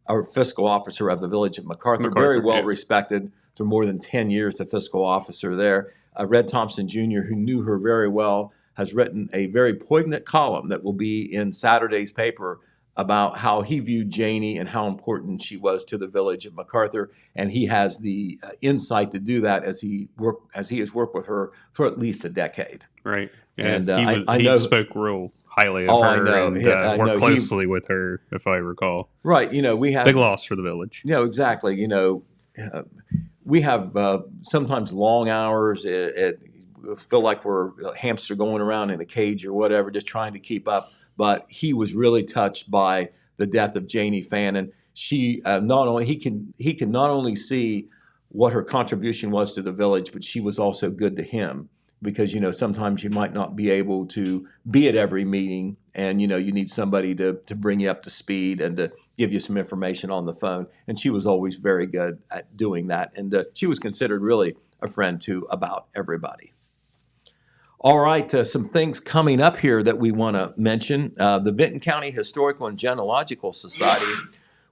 or fiscal officer of the village of MacArthur. Very well respected for more than 10 years, the fiscal officer there. Red Thompson Jr., who knew her very well, has written a very poignant column that will be in Saturday's paper about how he viewed Janie and how important she was to the village of MacArthur, and he has the insight to do that as he has worked with her for at least a decade. Right. Yeah, And I know he spoke real highly of her. I know. And worked closely with her, if I recall. Right. We have big loss for the village. Exactly. We have sometimes long hours. It feel like we're a hamster going around in a cage or whatever, just trying to keep up. But he was really touched by the death of Janie Fannin. He can not only see what her contribution was to the village, but she was also good to him, because sometimes you might not be able to be at every meeting, and you need somebody to bring you up to speed and to give you some information on the phone. And she was always very good at doing that, and she was considered really a friend to about everybody. All right, some things coming up here that we want to mention. The Vinton County Historical and Genealogical Society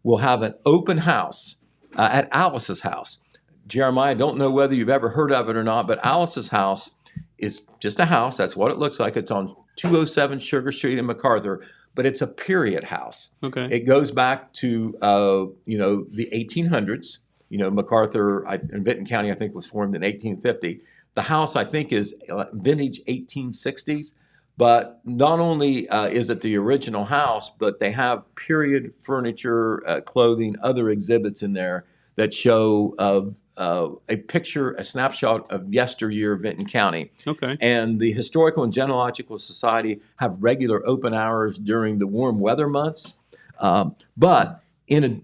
will have an open house at Alice's house. Jeremiah, I don't know whether you've ever heard of it or not, but Alice's house is just a house. That's what it looks like. It's on 207 Sugar Street in MacArthur, but it's a period house. Okay. It goes back to the 1800s. MacArthur in Vinton County, I think, was formed in 1850. The house, I think, is vintage 1860s, but not only is it the original house, but they have period furniture, clothing, other exhibits in there that show a snapshot of yesteryear Vinton County. Okay. And the Historical and Genealogical Society have regular open hours during the warm weather months. But in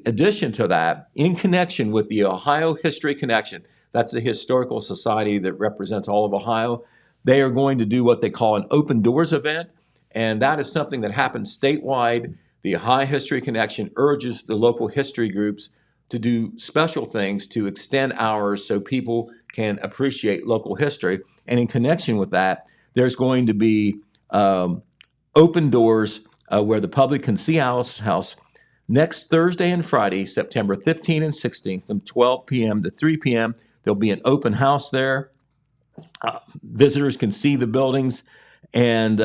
addition to that, in connection with the Ohio History Connection, that's the historical society that represents all of Ohio, they are going to do what they call an open doors event, and that is something that happens statewide. The Ohio History Connection urges the local history groups to do special things to extend hours so people can appreciate local history. And in connection with that, there's going to be open doors where the public can see Alice's house next Thursday and Friday, September 15 and 16, from 12 p.m. to 3 p.m. There'll be an open house there. Visitors can see the buildings, and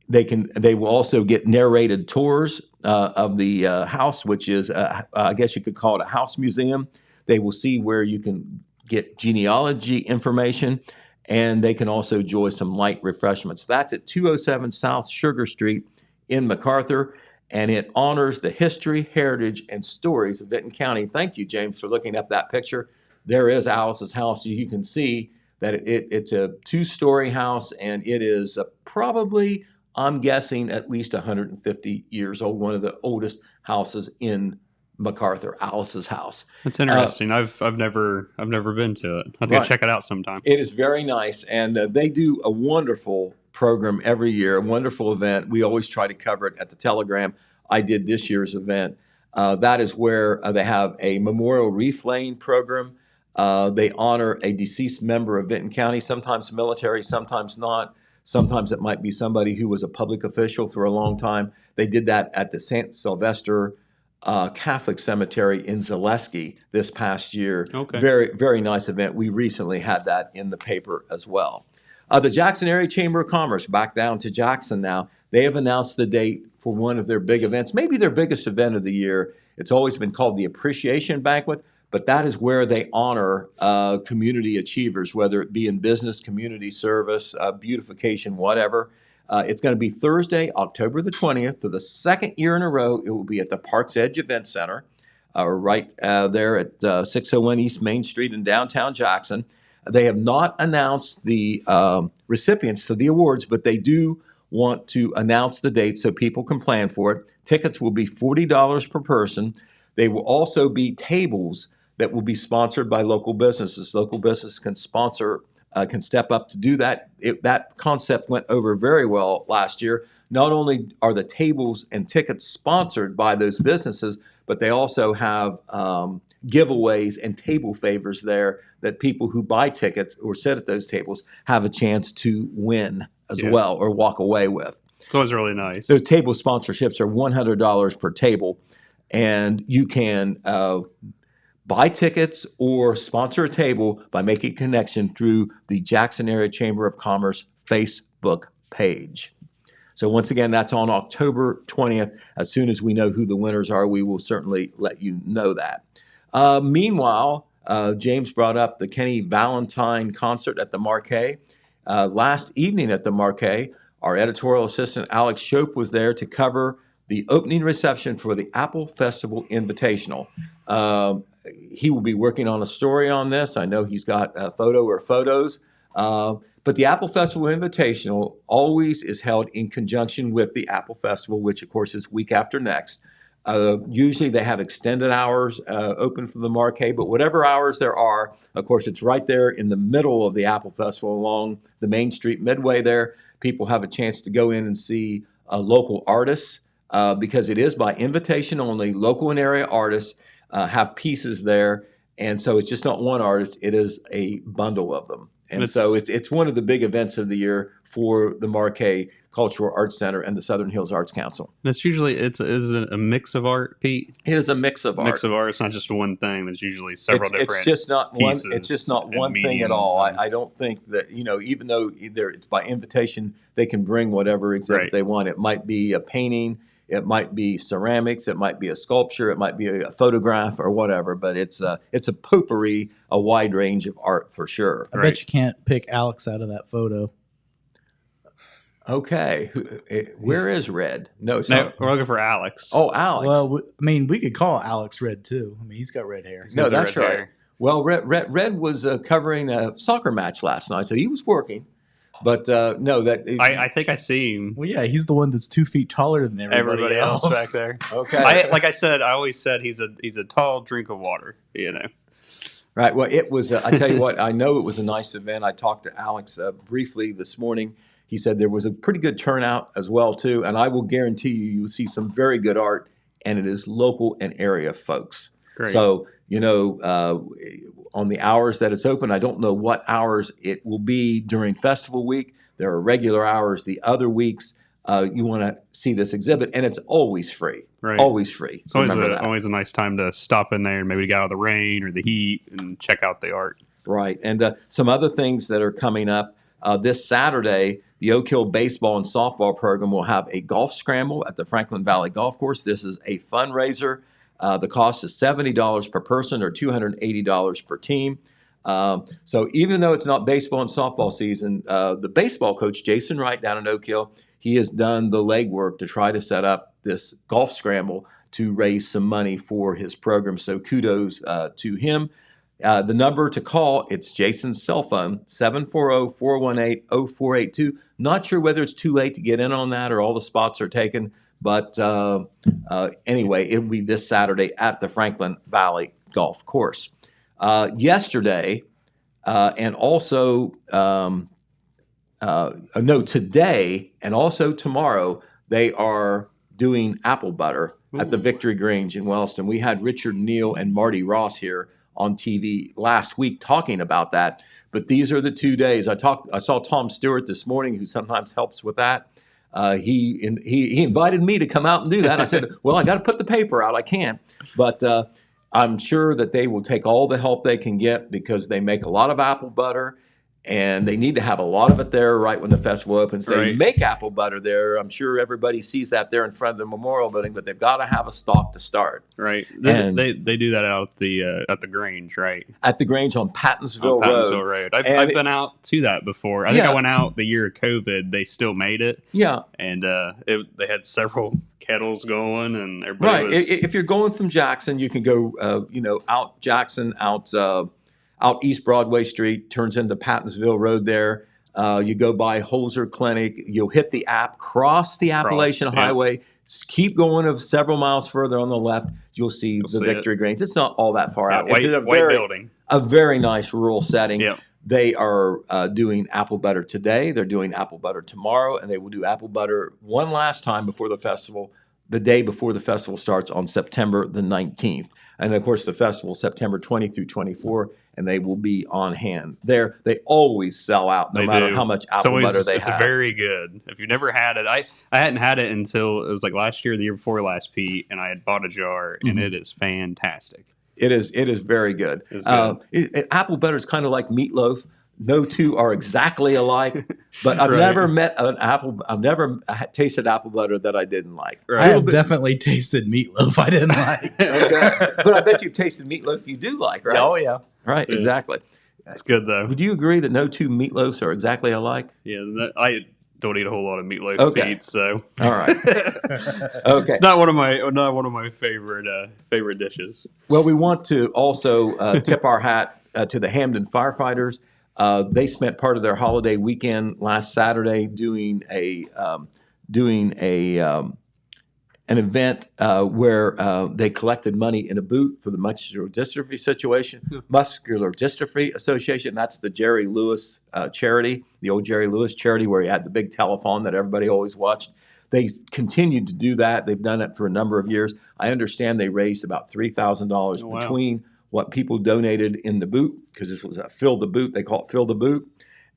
they will also get narrated tours of the house, which is, I guess you could call it a house museum. They will see where you can get genealogy information, and they can also enjoy some light refreshments. That's at 207 South Sugar Street in MacArthur, and it honors the history, heritage, and stories of Vinton County. Thank you, James, for looking up that picture. There is Alice's house. You can see that it's a two-story house, and it is probably, I'm guessing, at least 150 years old, one of the oldest houses in MacArthur, Alice's house. That's interesting. I've never been to it. I think I'll check it out sometime. It is very nice, and they do a wonderful program every year, a wonderful event. We always try to cover it at the Telegram. I did this year's event. That is where they have a memorial wreath laying program. They honor a deceased member of Vinton County, sometimes military, sometimes not. Sometimes it might be somebody who was a public official for a long time. They did that at the St. Sylvester Catholic Cemetery in Zaleski this past year. Okay. Very, very nice event. We recently had that in the paper as well. The Jackson Area Chamber of Commerce, back down to Jackson now, they have announced the date for one of their big events, maybe their biggest event of the year. It's always been called the Appreciation Banquet, but that is where they honor community achievers, whether it be in business, community service, beautification, whatever. It's going to be Thursday, October the 20th. For the second year in a row, it will be at the Park's Edge Event Center, right there at 601 East Main Street in downtown Jackson. They have not announced the recipients to the awards, but they do want to announce the date so people can plan for it. Tickets will be $40 per person. They will also be tables that will be sponsored by local businesses. Local businesses can sponsor, can step up to do that. That concept went over very well last year. Not only are the tables and tickets sponsored by those businesses, but they also have giveaways and table favors there that people who buy tickets or sit at those tables have a chance to win as well or walk away with. It's always really nice. Those table sponsorships are $100 per table, and you can buy tickets or sponsor a table by making a connection through the Jackson Area Chamber of Commerce Facebook page. So once again, that's on October 20th. As soon as we know who the winners are, we will certainly let you know that. Meanwhile, James brought up the Kenny Valentine concert at the Marquee. Last evening at the Marquee, our editorial assistant Alex Shope was there to cover the opening reception for the Apple Festival Invitational. He will be working on a story on this. I know he's got a photo or photos. But the Apple Festival Invitational always is held in conjunction with the Apple Festival, which, of course, is week after next. Usually they have extended hours open for the Marquee, but whatever hours there are, of course, it's right there in the middle of the Apple Festival along the Main Street Midway there. People have a chance to go in and see local artists because it is by invitation only. Local and area artists have pieces there, and so it's just not one artist. It is a bundle of them. And so it's one of the big events of the year for the Marquee Cultural Arts Center and the Southern Hills Arts Council. It's usually is it a mix of art, Pete? It is a mix of art. Mix of art. It's not just one thing. There's usually several different. It's just not pieces one. It's just not one thing at all. I don't think that even though it's by invitation, they can bring whatever exhibit they want. It might be a painting. It might be ceramics. It might be a sculpture. It might be a photograph or whatever. But it's a potpourri, a wide range of art for sure. I bet you can't pick Alex out of that photo. Okay, where is Red? No, we're looking for Alex. Oh, Alex. Well, we could call Alex Red too. I mean, he's got red hair. No, that's right. Well, Red was covering a soccer match last night, so he was working. But no, I think I see him. Well, yeah, he's the one that's 2 feet taller than everybody else back there. Okay, like I said, I always said he's a tall drink of water. Right. Well, it was. I tell you what, I know it was a nice event. I talked to Alex briefly this morning. He said there was a pretty good turnout as well too, and I will guarantee you will see some very good art, and it is local and area folks. Great. So on the hours that it's open, I don't know what hours it will be during festival week. There are regular hours the other weeks. You want to see this exhibit, and it's always free. Right. Always free. It's always a nice time to stop in there and maybe get out of the rain or the heat and check out the art. Right. And some other things that are coming up. This Saturday, the Oak Hill baseball and softball program will have a golf scramble at the Franklin Valley Golf Course. This is a fundraiser. The cost is $70 per person or $280 per team. So even though it's not baseball and softball season, the baseball coach, Jason Wright, down in Oak Hill, he has done the legwork to try to set up this golf scramble to raise some money for his program. So kudos to him. The number to call, it's Jason's cell phone, 740-418-0482. Not sure whether it's too late to get in on that or all the spots are taken. But anyway, it will be this Saturday at the Franklin Valley Golf Course. Yesterday, and also, today and also tomorrow, they are doing apple butter at the Victory Grange in Wellston. We had Richard Neal and Marty Ross here on TV last week talking about that. But these are the 2 days. I saw Tom Stewart this morning, who sometimes helps with that. He invited me to come out and do that. I said, well, I got to put the paper out. I can't. But I'm sure that they will take all the help they can get because they make a lot of apple butter. And they need to have a lot of it there right when the festival opens. They make apple butter there. I'm sure everybody sees that there in front of the memorial building, but they've got to have a stock to start. Right. They do that out at the Grange, right? At the Grange on Pattinsville Road. I've been out to to that before. I think I went out the year of COVID. They still made it. Yeah. And they had several kettles going, and everybody was... If you're going from Jackson, you can go, out Jackson, out East Broadway Street, turns into Pattinsville Road there. You go by Holzer Clinic. You'll hit the app, cross the Appalachian Highway, keep going several miles further on the left. You'll see the Victory Grange. It's not all that far out. It's a white building. A very nice rural setting. Yep. They are doing apple butter today. They're doing apple butter tomorrow, and they will do apple butter one last time before the festival, the day before the festival starts on September the 19th. And of course, the festival is September 20 through 24, and they will be on hand. They always sell out, no They matter do. how much It's apple always, butter they it's have. very good. If you've never had it, I hadn't had it until it was like last year, the year before last, Pete, and I had bought a jar, and it is fantastic. It is very good. It's good. Apple butter is kind of like meatloaf. No two are exactly alike, but I've Right. never met an apple. I've never tasted apple butter that I didn't like. Right. I have definitely tasted meatloaf I didn't like. Okay. But I bet you've tasted meatloaf you do like, right? Oh, yeah. Right, Yeah. exactly. It's good though. Would you agree that no two meatloafs are exactly alike? Yeah, I don't eat a whole lot of meatloaf, Okay. Pete, so All right. Okay. it's not one of my favorite dishes. Well, we want to also tip our hat to the Hampden Firefighters. They spent part of their holiday weekend last Saturday doing an event where they collected money in a boot for the Muscular Dystrophy Association. That's the Jerry Lewis charity, the old Jerry Lewis charity, where he had the big telethon that everybody always watched. They continued to do that. They've done it for a number of years. I understand they raised about $3,000 Oh, wow. between what people donated in the boot, because this was a fill the boot. They call it fill the boot.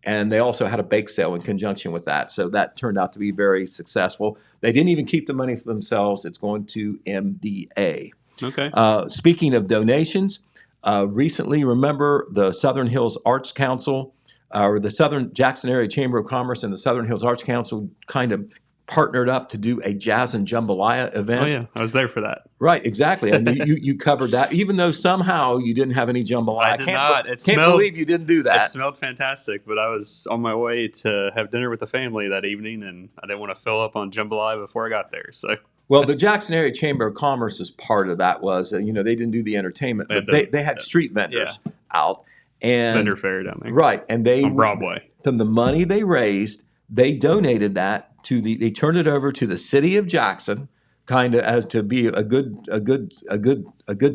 And they also had a bake sale in conjunction with that. So that turned out to be very successful. They didn't even keep the money for themselves. It's going to MDA. Okay. Speaking of donations, recently, remember the Southern Hills Arts Council, or the Southern Jackson Area Chamber of Commerce and the Southern Hills Arts Council kind of partnered up to do a jazz and jambalaya event. Oh yeah, I was there for that. Right, exactly. And you covered that, even though somehow you didn't have any jambalaya. I did not. It Can't smelled- believe you didn't do that. It smelled fantastic, but I was on my way to have dinner with the family that evening, and I didn't want to fill up on jambalaya before I got there. So Well, the Jackson Area Chamber of Commerce's part of that was, they didn't do the entertainment, but they had street vendors out. And vendor fair down there, Right, and they on Broadway. from the money they raised, they donated that to they turned it over to the city of Jackson, kind of as to be a good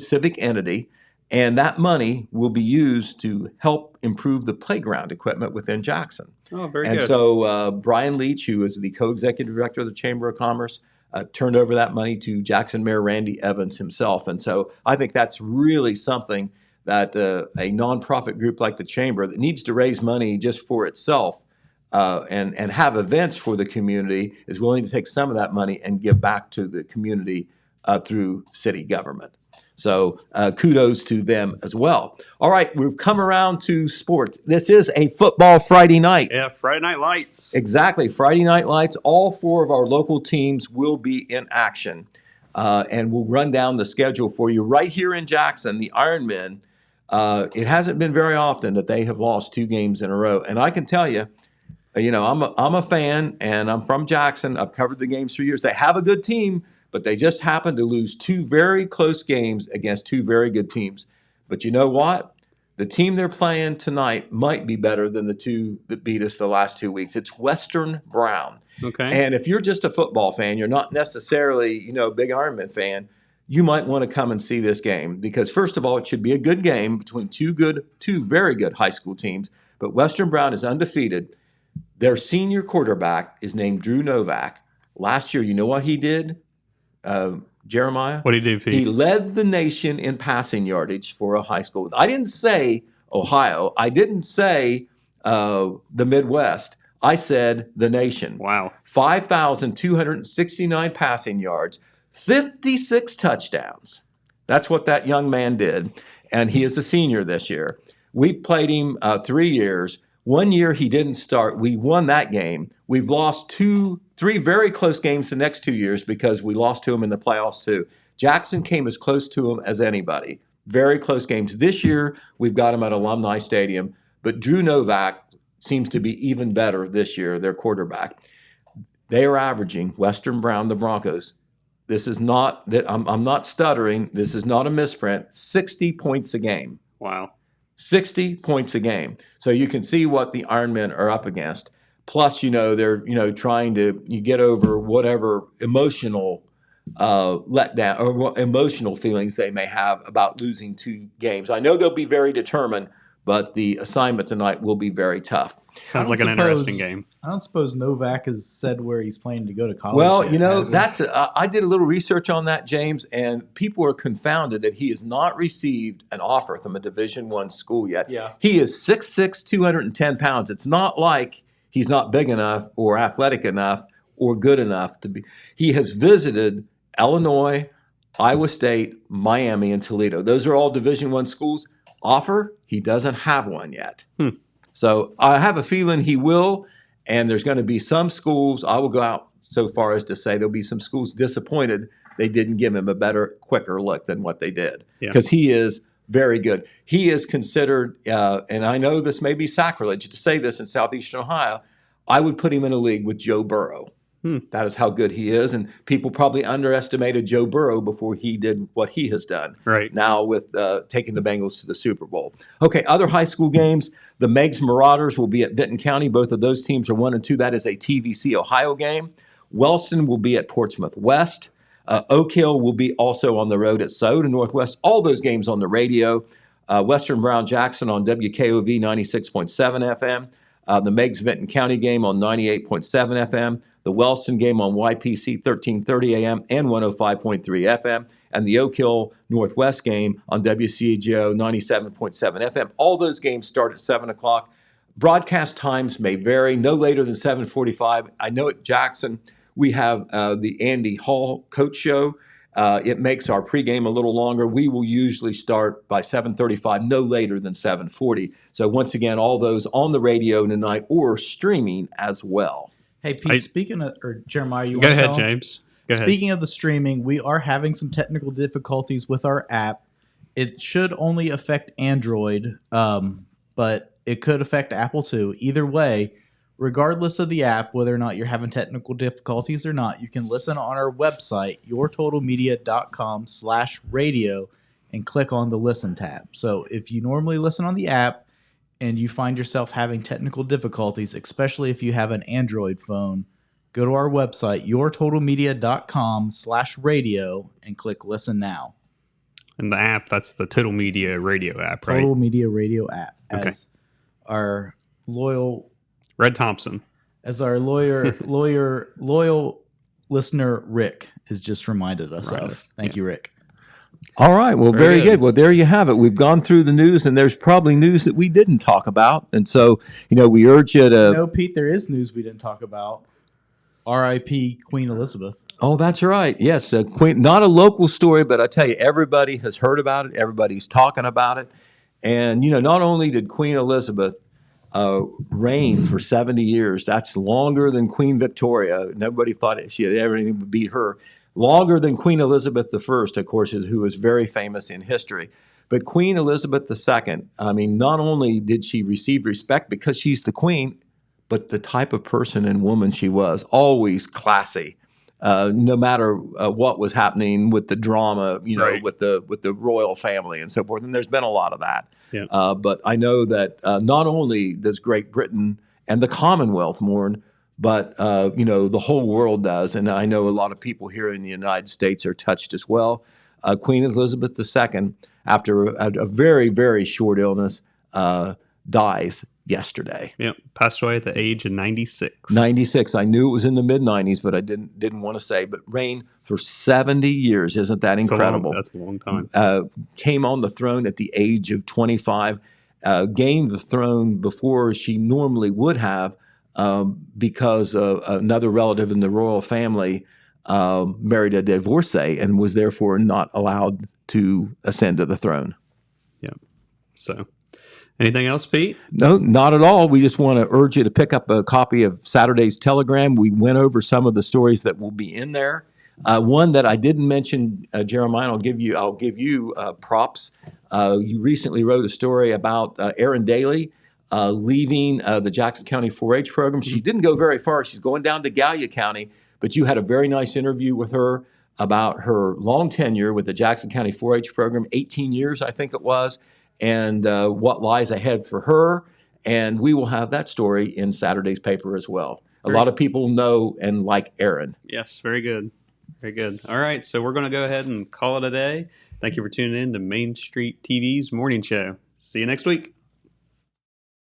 civic entity, and that money will be used to help improve the playground equipment within Jackson. Oh, very And good. so Brian Leach, who is the co-executive director of the Chamber of Commerce, turned over that money to Jackson Mayor Randy Evans himself. And so I think that's really something that a nonprofit group like the Chamber that needs to raise money just for itself and have events for the community is willing to take some of that money and give back to the community through city government. So kudos to them as well. All right, we've come around to sports. This is a football Friday night. Yeah, Friday Night Lights. Exactly, Friday Night Lights. All four of our local teams will be in action. And we'll run down the schedule for you. Right here in Jackson, the Ironmen, it hasn't been very often that they have lost 2 games in a row. And I can tell you, I'm a fan, and I'm from Jackson. I've covered the games for years. They have a good team, but they just happen to lose 2 very close games against 2 very good teams. But you know what? The team they're playing tonight might be better than the 2 that beat us the last 2 weeks. It's Western Brown. Okay. And if you're just a football fan, you're not necessarily, a big Ironman fan, you might want to come and see this game because, first of all, it should be a good game between 2 very good high school teams. But Western Brown is undefeated. Their senior quarterback is named Drew Novak. Last year, you know what he did, Jeremiah? What do you do, Pete? He led the nation in passing yardage for a high school. I didn't say Ohio. I didn't say the Midwest. I said the nation. Wow. 5,269 passing yards, 56 touchdowns. That's what that young man did. And he is a senior this year. We've played him 3 years. 1 year he didn't start. We won that game. We've lost 3 very close games the next 2 years because we lost to him in the playoffs too. Jackson came as close to him as anybody. Very close games. This year we've got him at Alumni Stadium. But Drew Novak seems to be even better this year, their quarterback. They are averaging, Western Brown, the Broncos. This is not, I'm not stuttering. This is not a misprint. 60 points a game. Wow. 60 points a game. So you can see what the Ironmen are up against. Plus, they're trying to get over whatever emotional letdown or emotional feelings they may have about losing 2 games. I know they'll be very determined, but the assignment tonight will be very tough. Sounds like an interesting game. I don't suppose Novak has said where he's planning to go to college. Well, yet, you know, has he? I did a little research on that, James, and people are confounded that he has not received an offer from a Division I school yet. Yeah. He is 6'6", 210 pounds. It's not like he's not big enough or athletic enough or good enough to be. He has visited Illinois, Iowa State, Miami, and Toledo. Those are all Division I schools. Offer, he doesn't have one yet. So I have a feeling he will, and there's going to be some schools, I will go out so far as to say there'll be some schools disappointed they didn't give him a better, quicker look than what they did. Because he is very good. He is considered, and I know this may be sacrilege to say this in southeastern Ohio, I would put him in a league with Joe Burrow. That is how good he is, and people probably underestimated Joe Burrow before he did what he has done. Right now with taking the Bengals to the Super Bowl. Okay, other high school games. The Meigs Marauders will be at Benton County. Both of those teams are 1 and 2. That is a TVC Ohio game. Wellston will be at Portsmouth West. Oak Hill will be also on the road at Soda Northwest. All those games on the radio. Western Brown Jackson on WKOV 96.7 FM. The Meigs Benton County game on 98.7 FM. The Wellston game on YPC 1330 AM and 105.3 FM, and the Oak Hill Northwest game on WCGO 97.7 FM. All those games start at 7 o'clock. Broadcast times may vary, no later than 7:45. I know at Jackson we have the Andy Hall Coach Show. It makes our pregame a little longer. We will usually start by 7:35, no later than 7:40. So once again, all those on the radio tonight or streaming as well. Hey, Pete, speaking of, or Jeremiah, you go want to ahead, James. Go ahead. Speaking of the streaming, we are having some technical difficulties with our app. It should only affect Android, but it could affect Apple too. Either way, regardless of the app, whether or not you're having technical difficulties or not, you can listen on our website, yourtotalmedia.com/radio, and click on the Listen tab. So if you normally listen on the app, and you find yourself having technical difficulties, especially if you have an Android phone, go to our website, yourtotalmedia.com/radio, and click Listen Now. And the app, that's the Total Media Radio app, right? Total Media Radio app. Okay. As our loyal Red Thompson. As our loyal listener Rick has just reminded us of. Thank you, Rick. All right. Well, very good. Well, there you have it. We've gone through the news, and there's probably news that we didn't talk about. And so, we urge you to... No, Pete, there is news we didn't talk about. R.I.P. Queen Elizabeth. Oh, that's right. Yes. Queen, not a local story, but I tell you, everybody has heard about it. Everybody's talking about it. And, not only did Queen Elizabeth reign for 70 years, that's longer than Queen Victoria. Nobody thought she had ever beat her. Longer than Queen Elizabeth I, of course, who is very famous in history. But Queen Elizabeth II, not only did she receive respect because she's the queen, but the type of person and woman she was, always classy, no matter what was happening with the drama, right. with the royal family and so forth. And there's been a lot of that. Yeah. But I know that not only does Great Britain and the Commonwealth mourn, but, the whole world does. And I know a lot of people here in the United States are touched as well. Queen Elizabeth II, after a very, very short illness, dies yesterday. Yeah, passed away at the age of 96. 96. I knew it was in the mid-90s, but I didn't want to say. But reigned for 70 years. Isn't that incredible? That's a long time. Came on the throne at the age of 25. Gained the throne before she normally would have, because another relative in the royal family married a divorcee and was therefore not allowed to ascend to the throne. Yeah. So, anything else, Pete? No, not at all. We just want to urge you to pick up a copy of Saturday's Telegram. We went over some of the stories that will be in there. One that I didn't mention, Jeremiah, I'll give you props. You recently wrote a story about Erin Daly leaving the Jackson County 4-H program. She didn't go very far. She's going down to Gallia County, but you had a very nice interview with her about her long tenure with the Jackson County 4-H program, 18 years, I think it was, and what lies ahead for her. And we will have that story in Saturday's paper as well. A lot of people know and like Erin. Yes, very good. Very good. All right, so we're going to go ahead and call it a day. Thank you for tuning in to Main Street TV's Morning Show. See you next week.